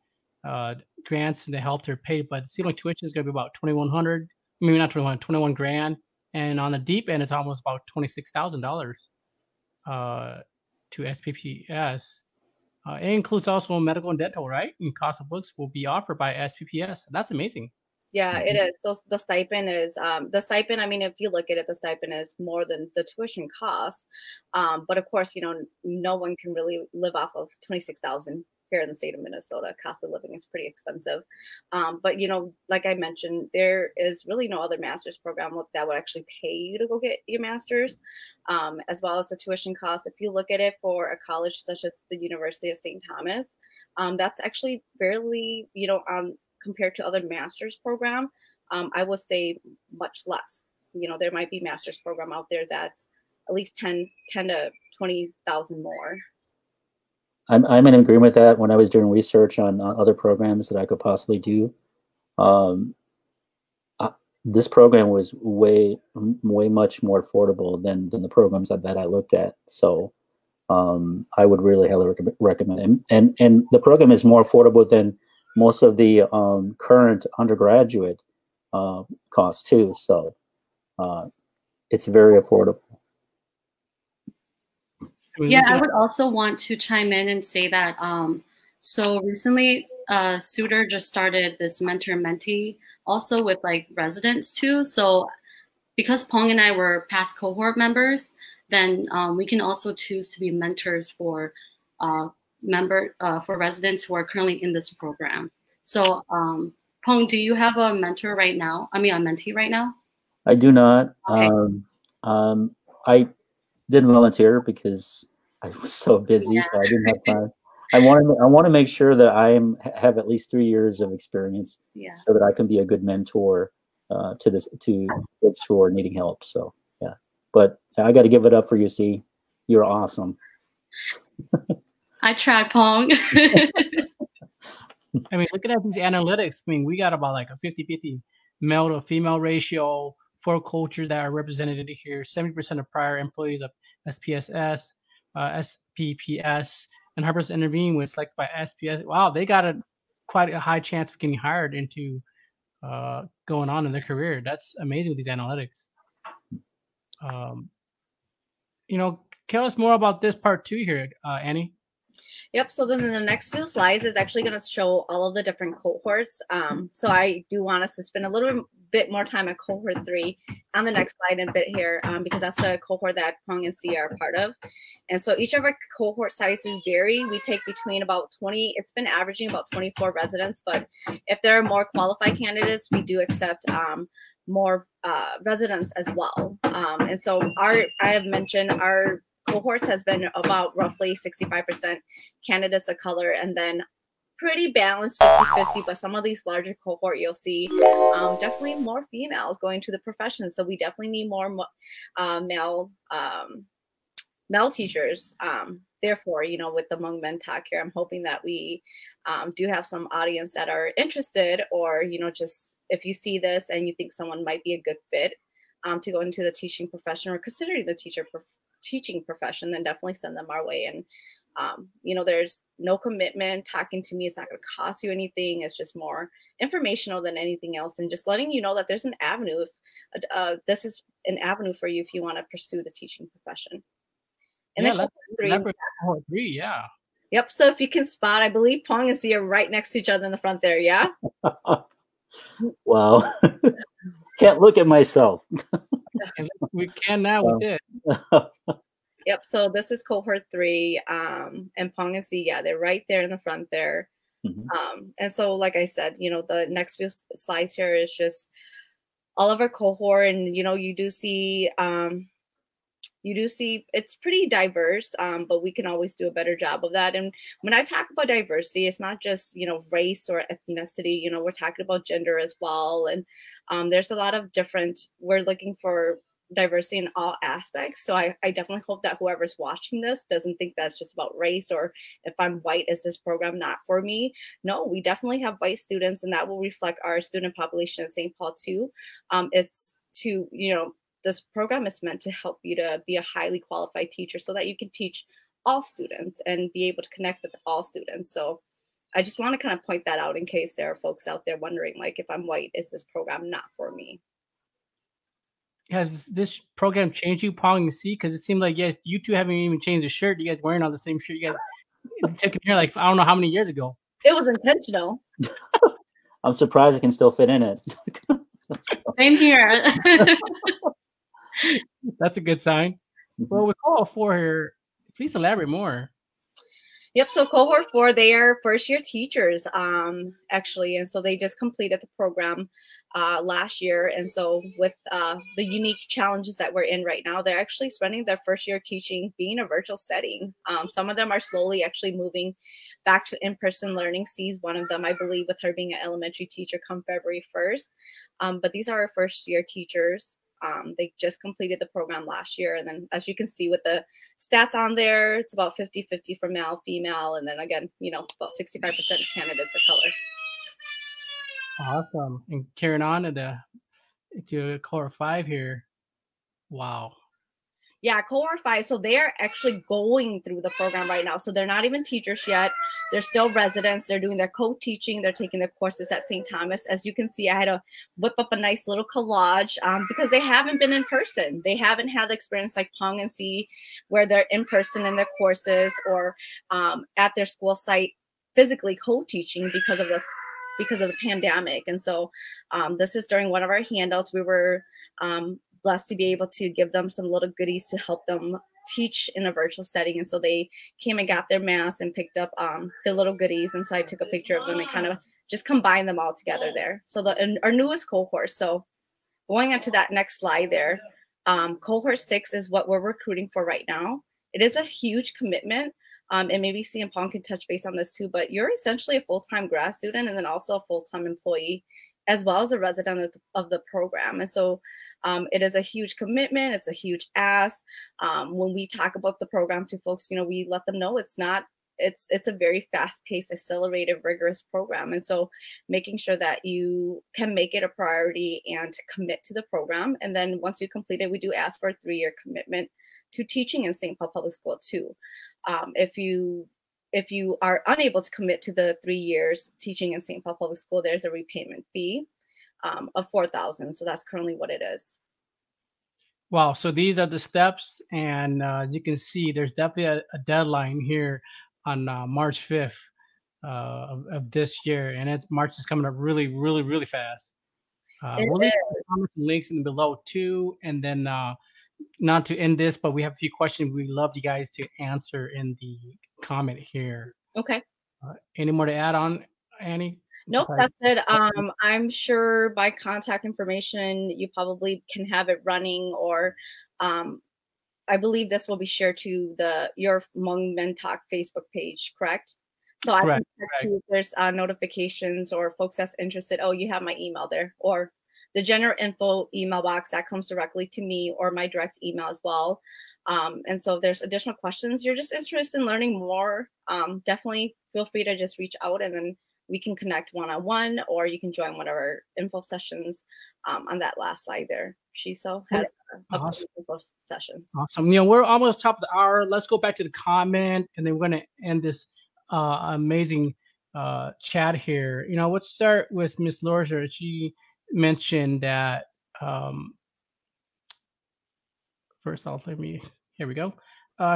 had grants and they helped her pay, but it seemed like tuition is going to be about 2,100, maybe not 21 grand, and on the deep end, it's almost about $26,000 to SPPS. It includes also medical and dental, right? And cost of books will be offered by SPPS. That's amazing. Yeah, it is. So the stipend is I mean, if you look at it, the stipend is more than the tuition cost. But of course, no one can really live off of 26,000 here in the state of Minnesota. Cost of living is pretty expensive. But like I mentioned, there is really no other master's program that would actually pay you to go get your master's, as well as the tuition cost. If you look at it for a college such as the University of St. Thomas, that's actually fairly, compared to other master's program, I would say much less. There might be master's program out there that's at least 10 to 20,000 more. I'm in agreement with that. When I was doing research on other programs that I could possibly do, this program was way much more affordable than the programs that I looked at. So I would really highly recommend it. And the program is more affordable than most of the current undergraduate costs too. So it's very affordable. Yeah, I would also want to chime in and say that so recently SUTR just started this mentor-mentee also with like residents too. So because Pong and I were past cohort members, then we can also choose to be mentors for residents who are currently in this program. So Pong, do you have a mentor right now? I mean, a mentee right now? I do not. Okay. I didn't volunteer because I was so busy, Yeah. so I didn't have time. I want to make sure that I have at least 3 years of experience, so that I can be a good mentor to folks who are needing help. So yeah, but I got to give it up for you, C. You're awesome. I tried, Pong. I mean, looking at these analytics, I mean, we got about like a 50-50 male to female ratio, 4 cultures that are represented here, 70% of prior employees of SPSS, SPPS, and 100% intervening when selected by SPS. Wow, they got quite a high chance of getting hired into going on in their career. That's amazing with these analytics. Tell us more about this part 2 here, Annie. Yep. So then in the next few slides is actually going to show all of the different cohorts. So I do want us to spend a little bit more time at cohort 3 on the next slide in a bit here, because that's the cohort that Pong and C are part of. And so each of our cohort sizes vary. We take between about 20, it's been averaging about 24 residents, but if there are more qualified candidates, we do accept more residents as well. And so I have mentioned our cohorts has been about roughly 65% candidates of color, and then pretty balanced 50-50, but some of these larger cohort you'll see definitely more females going to the profession. So we definitely need more male teachers. Therefore, with the Hmong Men talk here, I'm hoping that we do have some audience that are interested, or just if you see this and you think someone might be a good fit to go into the teaching profession or considering the teaching profession, then definitely send them our way. And You know, there's no commitment. Talking to me, it's not going to cost you anything. It's just more informational than anything else, and just letting you know that there's an avenue. If this is an avenue for you if you want to pursue the teaching profession. And yeah, then let's three, elaborate on cohort 3. Yeah. yep. So if you can spot, I believe Pong and Z are right next to each other in the front there. Yeah. Wow. Can't look at myself. And we can now with it. Yep. So this is cohort 3, and Pong and Z, yeah, they're right there in the front there. And so, like I said, you know, the next few slides here is just all of our cohort, and you know, you do see it's pretty diverse, but we can always do a better job of that. And when I talk about diversity, it's not just, you know, race or ethnicity. You know, we're talking about gender as well, and there's a lot of different. We're looking for diversity in all aspects. So I definitely hope that whoever's watching this doesn't think that's just about race, or if I'm white, is this program not for me? No, we definitely have white students, and that will reflect our student population at St. Paul too. It's to, you know, this program is meant to help you to be a highly qualified teacher so that you can teach all students and be able to connect with all students. So I just want to kind of point that out in case there are folks out there wondering, like, if I'm white, is this program not for me? Has this program changed you, Pong and C? Because it seemed like, yes, you two haven't even changed the shirt. You guys wearing all the same shirt. You guys took it here like, I don't know how many years ago. It was intentional. I'm surprised I can still fit in it. Same here. That's a good sign. Well, with cohort 4 here, please elaborate more. Yep. So cohort 4, they are first-year teachers, actually, and so they just completed the program last year. And so with the unique challenges that we're in right now, they're actually spending their first year teaching being a virtual setting. Some of them are slowly actually moving back to in-person learning. C's one of them, I believe, with her being an elementary teacher come February 1st. But these are our first-year teachers. They just completed the program last year. And then as you can see with the stats on there, it's about 50-50 for male, female. And then again, you know, about 65% of candidates of color. Awesome. And carrying on to cohort 5 here. Wow. Yeah, cohort 5. So they are actually going through the program right now. So they're not even teachers yet. They're still residents. They're doing their co-teaching. They're taking their courses at St. Thomas. As you can see, I had to whip up a nice little collage because they haven't been in person. They haven't had the experience like Pong and C, where they're in person in their courses or at their school site physically co-teaching because of the pandemic. And so this is during one of our handouts. We were blessed to be able to give them some little goodies to help them teach in a virtual setting. And so they came and got their masks and picked up the little goodies. And so I took a picture of them and kind of just combined them all together there. So our newest cohort. So going on to that next slide there, cohort 6 is what we're recruiting for right now. It is a huge commitment. And maybe C and Pong can touch base on this too, but you're essentially a full-time grad student and then also a full-time employee, as well as a resident of the program. And so it is a huge commitment. It's a huge ask. When we talk about the program to folks, you know, we let them know it's a very fast-paced, accelerated, rigorous program. And so making sure that you can make it a priority and commit to the program. And then once you complete it, we do ask for a 3-year commitment to teaching in St. Paul Public School too. If you are unable to commit to the 3 years teaching in St. Paul Public School, there's a repayment fee of $4,000. So that's currently what it is. Wow. So these are the steps. And you can see there's definitely a deadline here on March 5th of this year. And March is coming up really, really, really fast. We'll leave links in below too. And then not to end this, but we have a few questions we'd love you guys to answer in the comment here. Okay. Any more to add on, Annie? Nope, that's it. I'm sure by contact information, you probably can have it running, or I believe this will be shared to your Hmong Men Talk Facebook page, correct? So I can check if there's notifications or folks that's interested. Oh, you have my email there, or the general info email box that comes directly to me, or my direct email as well. And so if there's additional questions, you're just interested in learning more, definitely feel free to just reach out, and then we can connect one-on-one, or you can join one of our info sessions on that last slide there. Shiso has Awesome. a couple of sessions. Awesome. We're almost top of the hour. Let's go back to the comment, and then we're going to end this amazing chat here. Let's start with Miss Lorser. She mentioned that first off, here we go.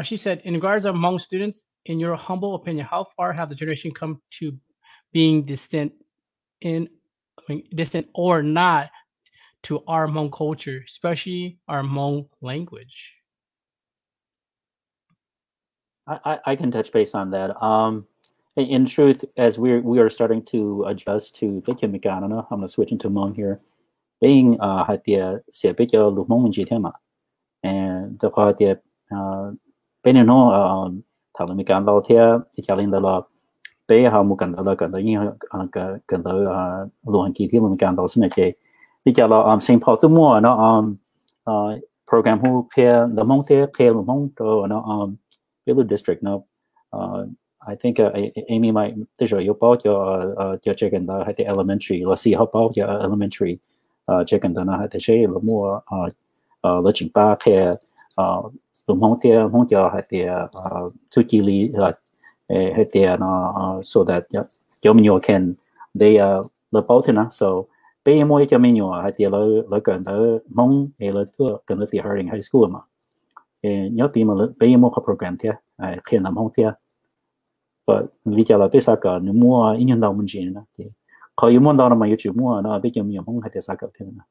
She said, in regards among students, in your humble opinion, how far have the generation come to being distant or not to our Hmong culture, especially our Hmong language? I can touch base on that. In truth, as we are starting to adjust to the Kimikana, I'm gonna switch into Hmong here. Being had the Sepikyo Lumong Jitema and the part the Benino Talamikan Lautia, Italin the law, Bay Hamukan the Lokan, the Luanki Tilumikan Dosinache. The Jala St. Paul to more no program who pair the Hmong there, pair Lumong to Bilu district no. I think Amy might show you about your chicken that had the elementary. Let's see how about your elementary chicken that had the shade more looking back here. The Hmong there had the 2 kili had the so that Yominyo can they the Baltina so bây giờ mỗi cái mình nhỏ hay tiệt là gần tới mong hay là gần tới tiệt harding high school mà nhớ tìm mà bây giờ mỗi cái program thế khi làm không thế và lý do là bây giờ cái nếu mua in đâu mình chỉ nữa thì có yêu muốn đâu mà yêu chịu mua nó bây giờ mình không hay tiệt sao cái thế nữa.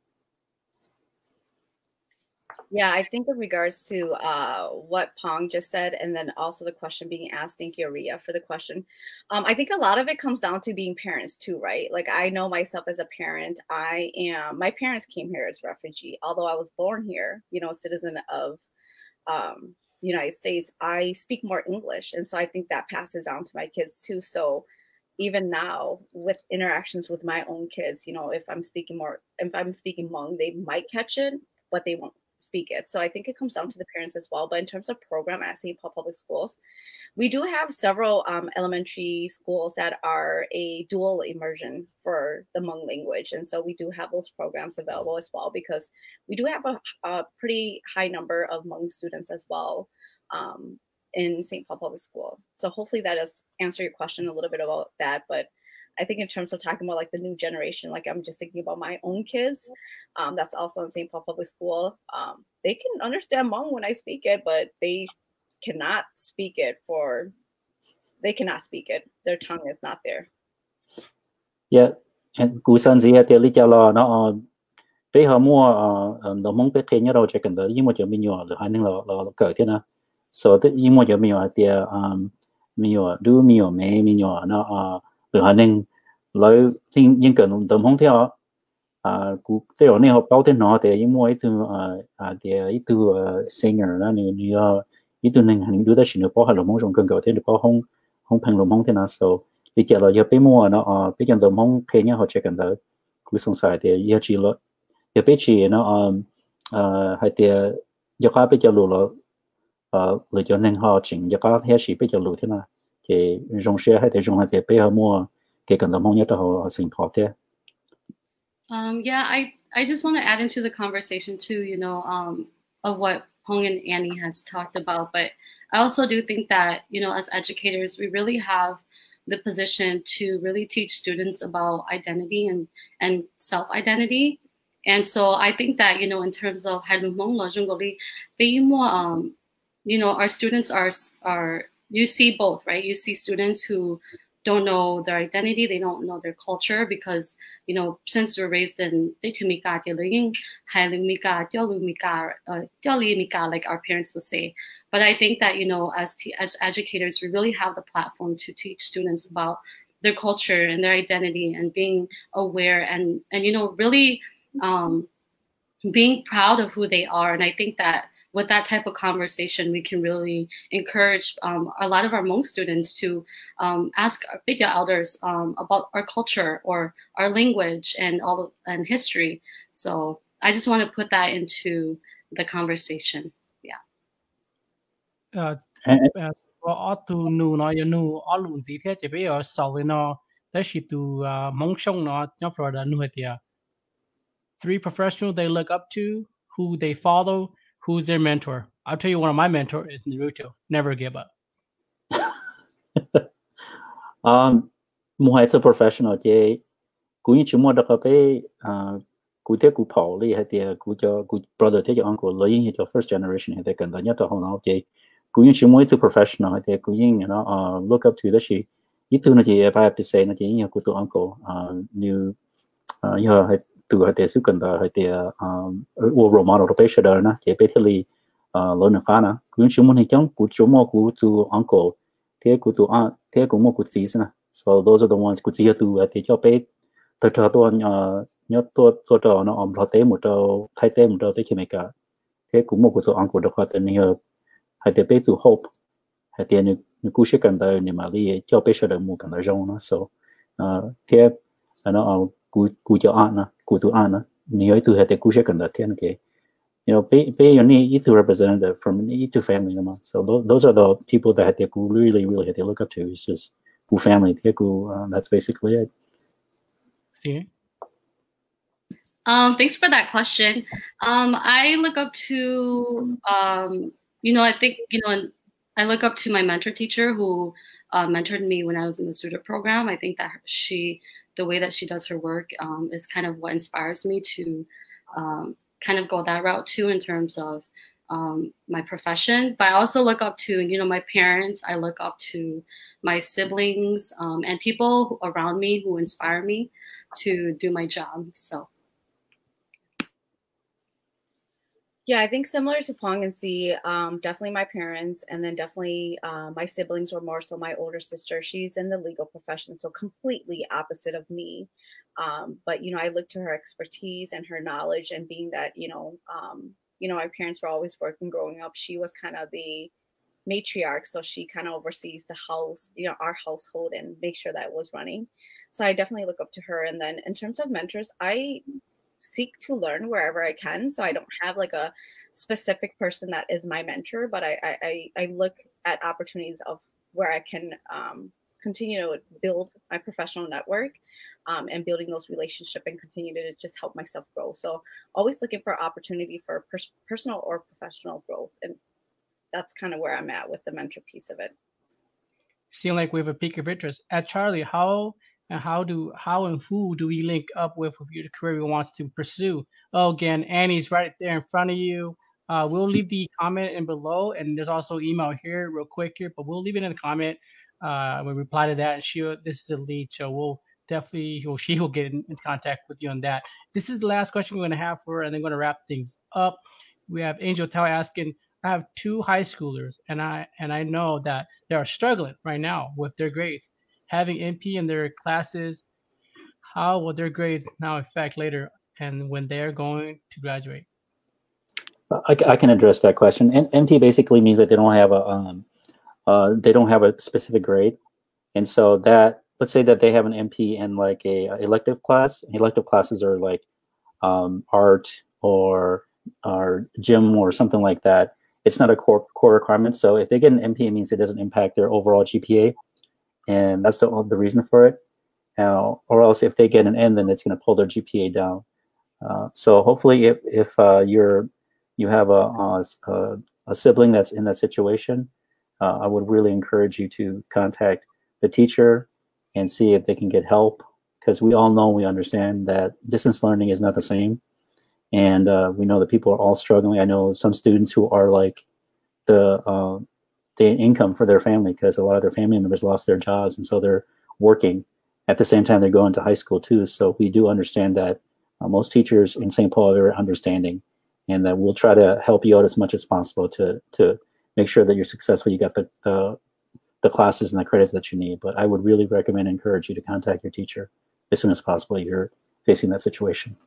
Yeah, I think in regards to what Pong just said, and then also the question being asked, thank you, Aria, for the question. I think a lot of it comes down to being parents too, right? Like I know myself as a parent, my parents came here as refugee, although I was born here, a citizen of United States, I speak more English. And so I think that passes down to my kids too. So even now with interactions with my own kids, if I'm speaking Hmong, they might catch it, but they won't speak it. So I think it comes down to the parents as well. But in terms of program at St. Paul Public Schools, we do have several elementary schools that are a dual immersion for the Hmong language. And so we do have those programs available as well, because we do have a pretty high number of Hmong students as well in St. Paul Public School. So hopefully that does answer your question a little bit about that. But I think in terms of talking about like the new generation, like I'm just thinking about my own kids. That's also in St. Paul Public School. They can understand Hmong when I speak it, but they cannot speak it. Their tongue is not there. Yeah, and Gusan Zia Telicala no bây giờ mua đồng mong biết thêm nhớ đâu chắc cần tới nhưng mà giờ mình nhỏ được hai năng là cởi thế nào, so tới nhưng mà giờ mình nhỏ thì mình nhỏ đứa mình nhỏ mẹ mình nhỏ nó được hai năng lấy nhưng cần đồng mong theo cụ tới ở này họ bảo thế nào thì nhưng mà ít từ thì ít từ singer đó như ít từ năng hàng đứa đó chỉ được bảo hai đồng mong trong cần cởi thế được bảo không bằng đồng mong thế nào, so bây giờ là giờ bây mua nó bây giờ đồng mong thêm nhớ họ chắc cần tới cụ song sai thì giờ chỉ là giờ bây giờ nó hay thì giờ các bây giờ lùi lựa chọn nên họ chỉnh giờ các hết sĩ bây giờ lùi thế nào thì dùng xe hay thì dùng hay thì bây giờ mua cái cần đồng mong nhất là họ sinh hoạt thế. Yeah, I just want to add into the conversation too, of what Hong and Annie has talked about. But I also do think that, as educators, we really have the position to really teach students about identity and self-identity. And so I think that, in terms of our students are, you see both, right? You see students who don't know their identity, they don't know their culture, because, since we're raised in like our parents would say. But I think that, as educators, we really have the platform to teach students about their culture and their identity and being aware and really being proud of who they are. And I think that with that type of conversation, we can really encourage a lot of our Hmong students to ask our bigger elders about our culture or our language and and history. So I just want to put that into the conversation. Yeah. Tu nu nó nu ở luôn gì thế chỉ bây giờ sau nó tới khi tu mong sông nó nhớ Florida nu hết 3 professionals they look up to who they follow, who's their mentor. I'll tell you, one of my mentors is Naruto. Never give up. Mua hai professional je cú như chúng mua được cái cú thế cú跑哩hay là cú cho cú brother thế cho uncle lấy như cho first generation hay là cần nhất là họ nói je cú như chúng mua từ professional hay là cú như nó look up to đó chị ít thứ nó chỉ if I have to say nó chỉ như cú tụi uncle như như hay từ hay là sự cần đó hay là role model đó bây giờ đó na chỉ biết thì lớn hơn na cú như chúng mua thì giống cú chúng mua cú tụi uncle thế cú tụi aunt thế cú mua cú gì na. So those are the ones could see to at the job it the to nhớ to nó lo tế một trâu thay tế một trâu tới khi mấy cả thế cũng một của tụi ông của được họ tên nhiều hay tế bé tụi hope hay tiền như cú sẽ cần tới nhưng mà đi cho bé sẽ được một cần tới rong nó so thế nó cú cho ăn nó cú tụi ăn nó nhiều tụi hay tế cú sẽ cần tới thiên cái you know bé you need to representative from each family so those are the people that they really have to look up to. It's just family. That's basically it. See? Thanks for that question. I look up to, I think, I look up to my mentor teacher who mentored me when I was in the SUTR program. I think that the way that she does her work is kind of what inspires me to kind of go that route too in terms of my profession. But I also look up to, my parents. I look up to my siblings and people around me who inspire me to do my job. So. Yeah, I think similar to Pong and C, definitely my parents, and then definitely my siblings, or more so my older sister. She's in the legal profession, so completely opposite of me. But I look to her expertise and her knowledge, and being that my parents were always working growing up. She was kind of the matriarch, so she kind of oversees the house, our household, and make sure that it was running. So I definitely look up to her. And then in terms of mentors, I seek to learn wherever I can. So I don't have like a specific person that is my mentor, but I look at opportunities of where I can continue to build my professional network and building those relationships and continue to just help myself grow. So always looking for opportunity for personal or professional growth. And that's kind of where I'm at with the mentor piece of it. Seem like we have a peak of interest. At Charlie, how and who do we link up with your career we want to pursue? Oh, again, Annie's right there in front of you. We'll leave the comment in below, and there's also email here real quick here, but we'll leave it in the comment. We reply to that, and this is the lead, so we'll definitely, she will get in contact with you on that. This is the last question we're going to have for her, and then we're going to wrap things up. We have Angel Tao asking, I have 2 high schoolers, and I know that they are struggling right now with their grades. Having NP in their classes, how will their grades now affect later and when they're going to graduate? I can address that question. NP basically means that they don't have a specific grade, and so that, let's say that they have an NP in like a elective class. Elective classes are like art or gym or something like that. It's not a core requirement. So if they get an NP, it means it doesn't impact their overall GPA. And that's the reason for it. Or else if they get an N, then it's going to pull their GPA down. So hopefully if you have a sibling that's in that situation, I would really encourage you to contact the teacher and see if they can get help, because we understand that distance learning is not the same. And we know that people are all struggling. I know some students who are like the income for their family, because a lot of their family members lost their jobs, and so they're working at the same time they're going to high school too. So we do understand that most teachers in St. Paul are very understanding, and that we'll try to help you out as much as possible to make sure that you're successful. You got the classes and the credits that you need. But I would really recommend and encourage you to contact your teacher as soon as possible if you're facing that situation.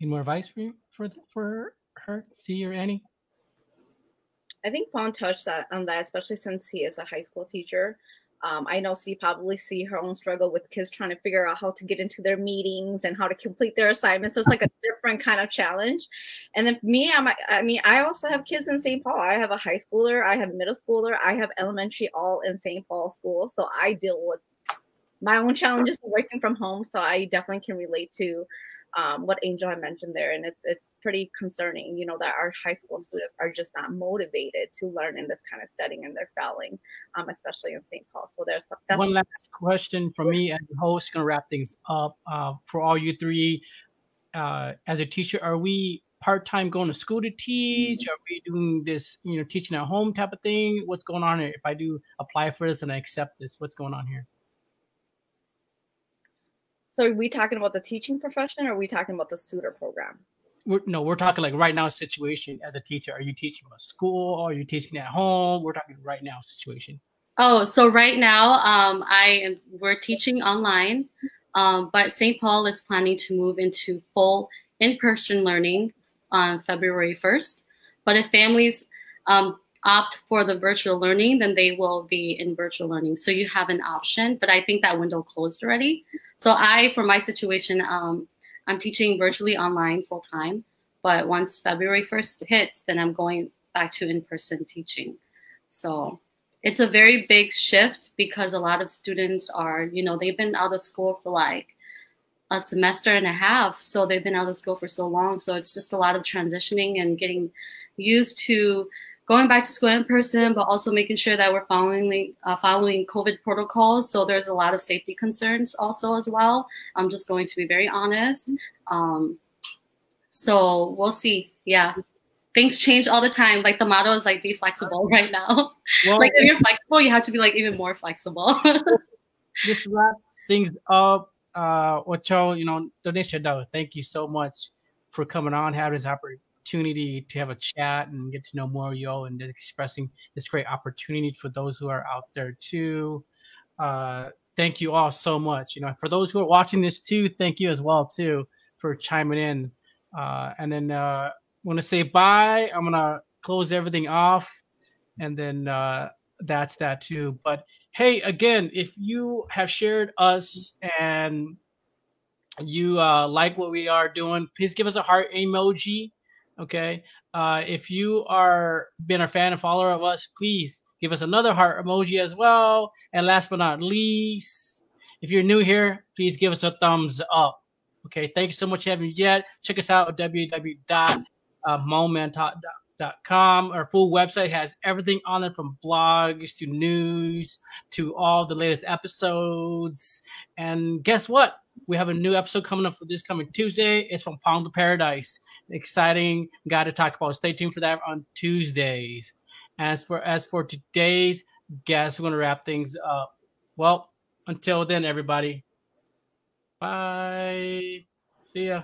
Any more advice for her, C or Annie? I think Paul touched on that, especially since he is a high school teacher. I know C probably see her own struggle with kids trying to figure out how to get into their meetings and how to complete their assignments. So it's like a different kind of challenge. And then me, I also have kids in St. Paul. I have a high schooler, I have middle schooler, I have elementary, all in St. Paul school. So I deal with my own challenges working from home. So I definitely can relate to what Angel had mentioned there, and it's pretty concerning, you know, that our high school students are just not motivated to learn in this kind of setting, and they're failing, especially in St. Paul. So that's one last question from me as a host, gonna wrap things up. For all you three, as a teacher, are we part-time going to school to teach? Are we doing this, you know, teaching at home type of thing? What's going on here? If I do apply for this and I accept this, what's going on here? So are we talking about the teaching profession, or are we talking about the SUTR program? We're talking like right now situation as a teacher. Are you teaching at school? Or are you teaching at home? We're talking right now situation. Oh, so right now, we're teaching online, but St. Paul is planning to move into full in-person learning on February 1st. But if families opt for the virtual learning, then they will be in virtual learning. So you have an option, but I think that window closed already. So for my situation, I'm teaching virtually online full time, but once February 1st hits, then I'm going back to in-person teaching. So it's a very big shift because a lot of students are, you know, they've been out of school for like a semester and a half. So they've been out of school for so long. So it's just a lot of transitioning and getting used to going back to school in person, but also making sure that we're following COVID protocols. So there's a lot of safety concerns also as well. I'm just going to be very honest. So we'll see. Yeah. Things change all the time. Like the motto is like, be flexible right now. Well, like if you're flexible, you have to be like even more flexible. This wraps things up. Ocho, you know, Donisha, thank you so much for coming on, having this opportunity to have a chat and get to know more of you all, and expressing this great opportunity for those who are out there too. Thank you all so much. You know, for those who are watching this too, thank you as well too for chiming in. And then I'm gonna say bye. I'm gonna close everything off, and then that's that too. But hey, again, if you have shared us and you like what we are doing, please give us a heart emoji. Okay. If you are been a fan and follower of us, please give us another heart emoji as well. And last but not least, if you're new here, please give us a thumbs up. Okay. Thank you so much for having me yet. Check us out at www.momenttalk.com. Our full website has everything on it, from blogs to news to all the latest episodes. And guess what? We have a new episode coming up for this coming Tuesday. It's from Palm to Paradise. Exciting guy to talk about. Stay tuned for that on Tuesdays. As for today's guest, we're going to wrap things up. Well, until then, everybody. Bye. See ya.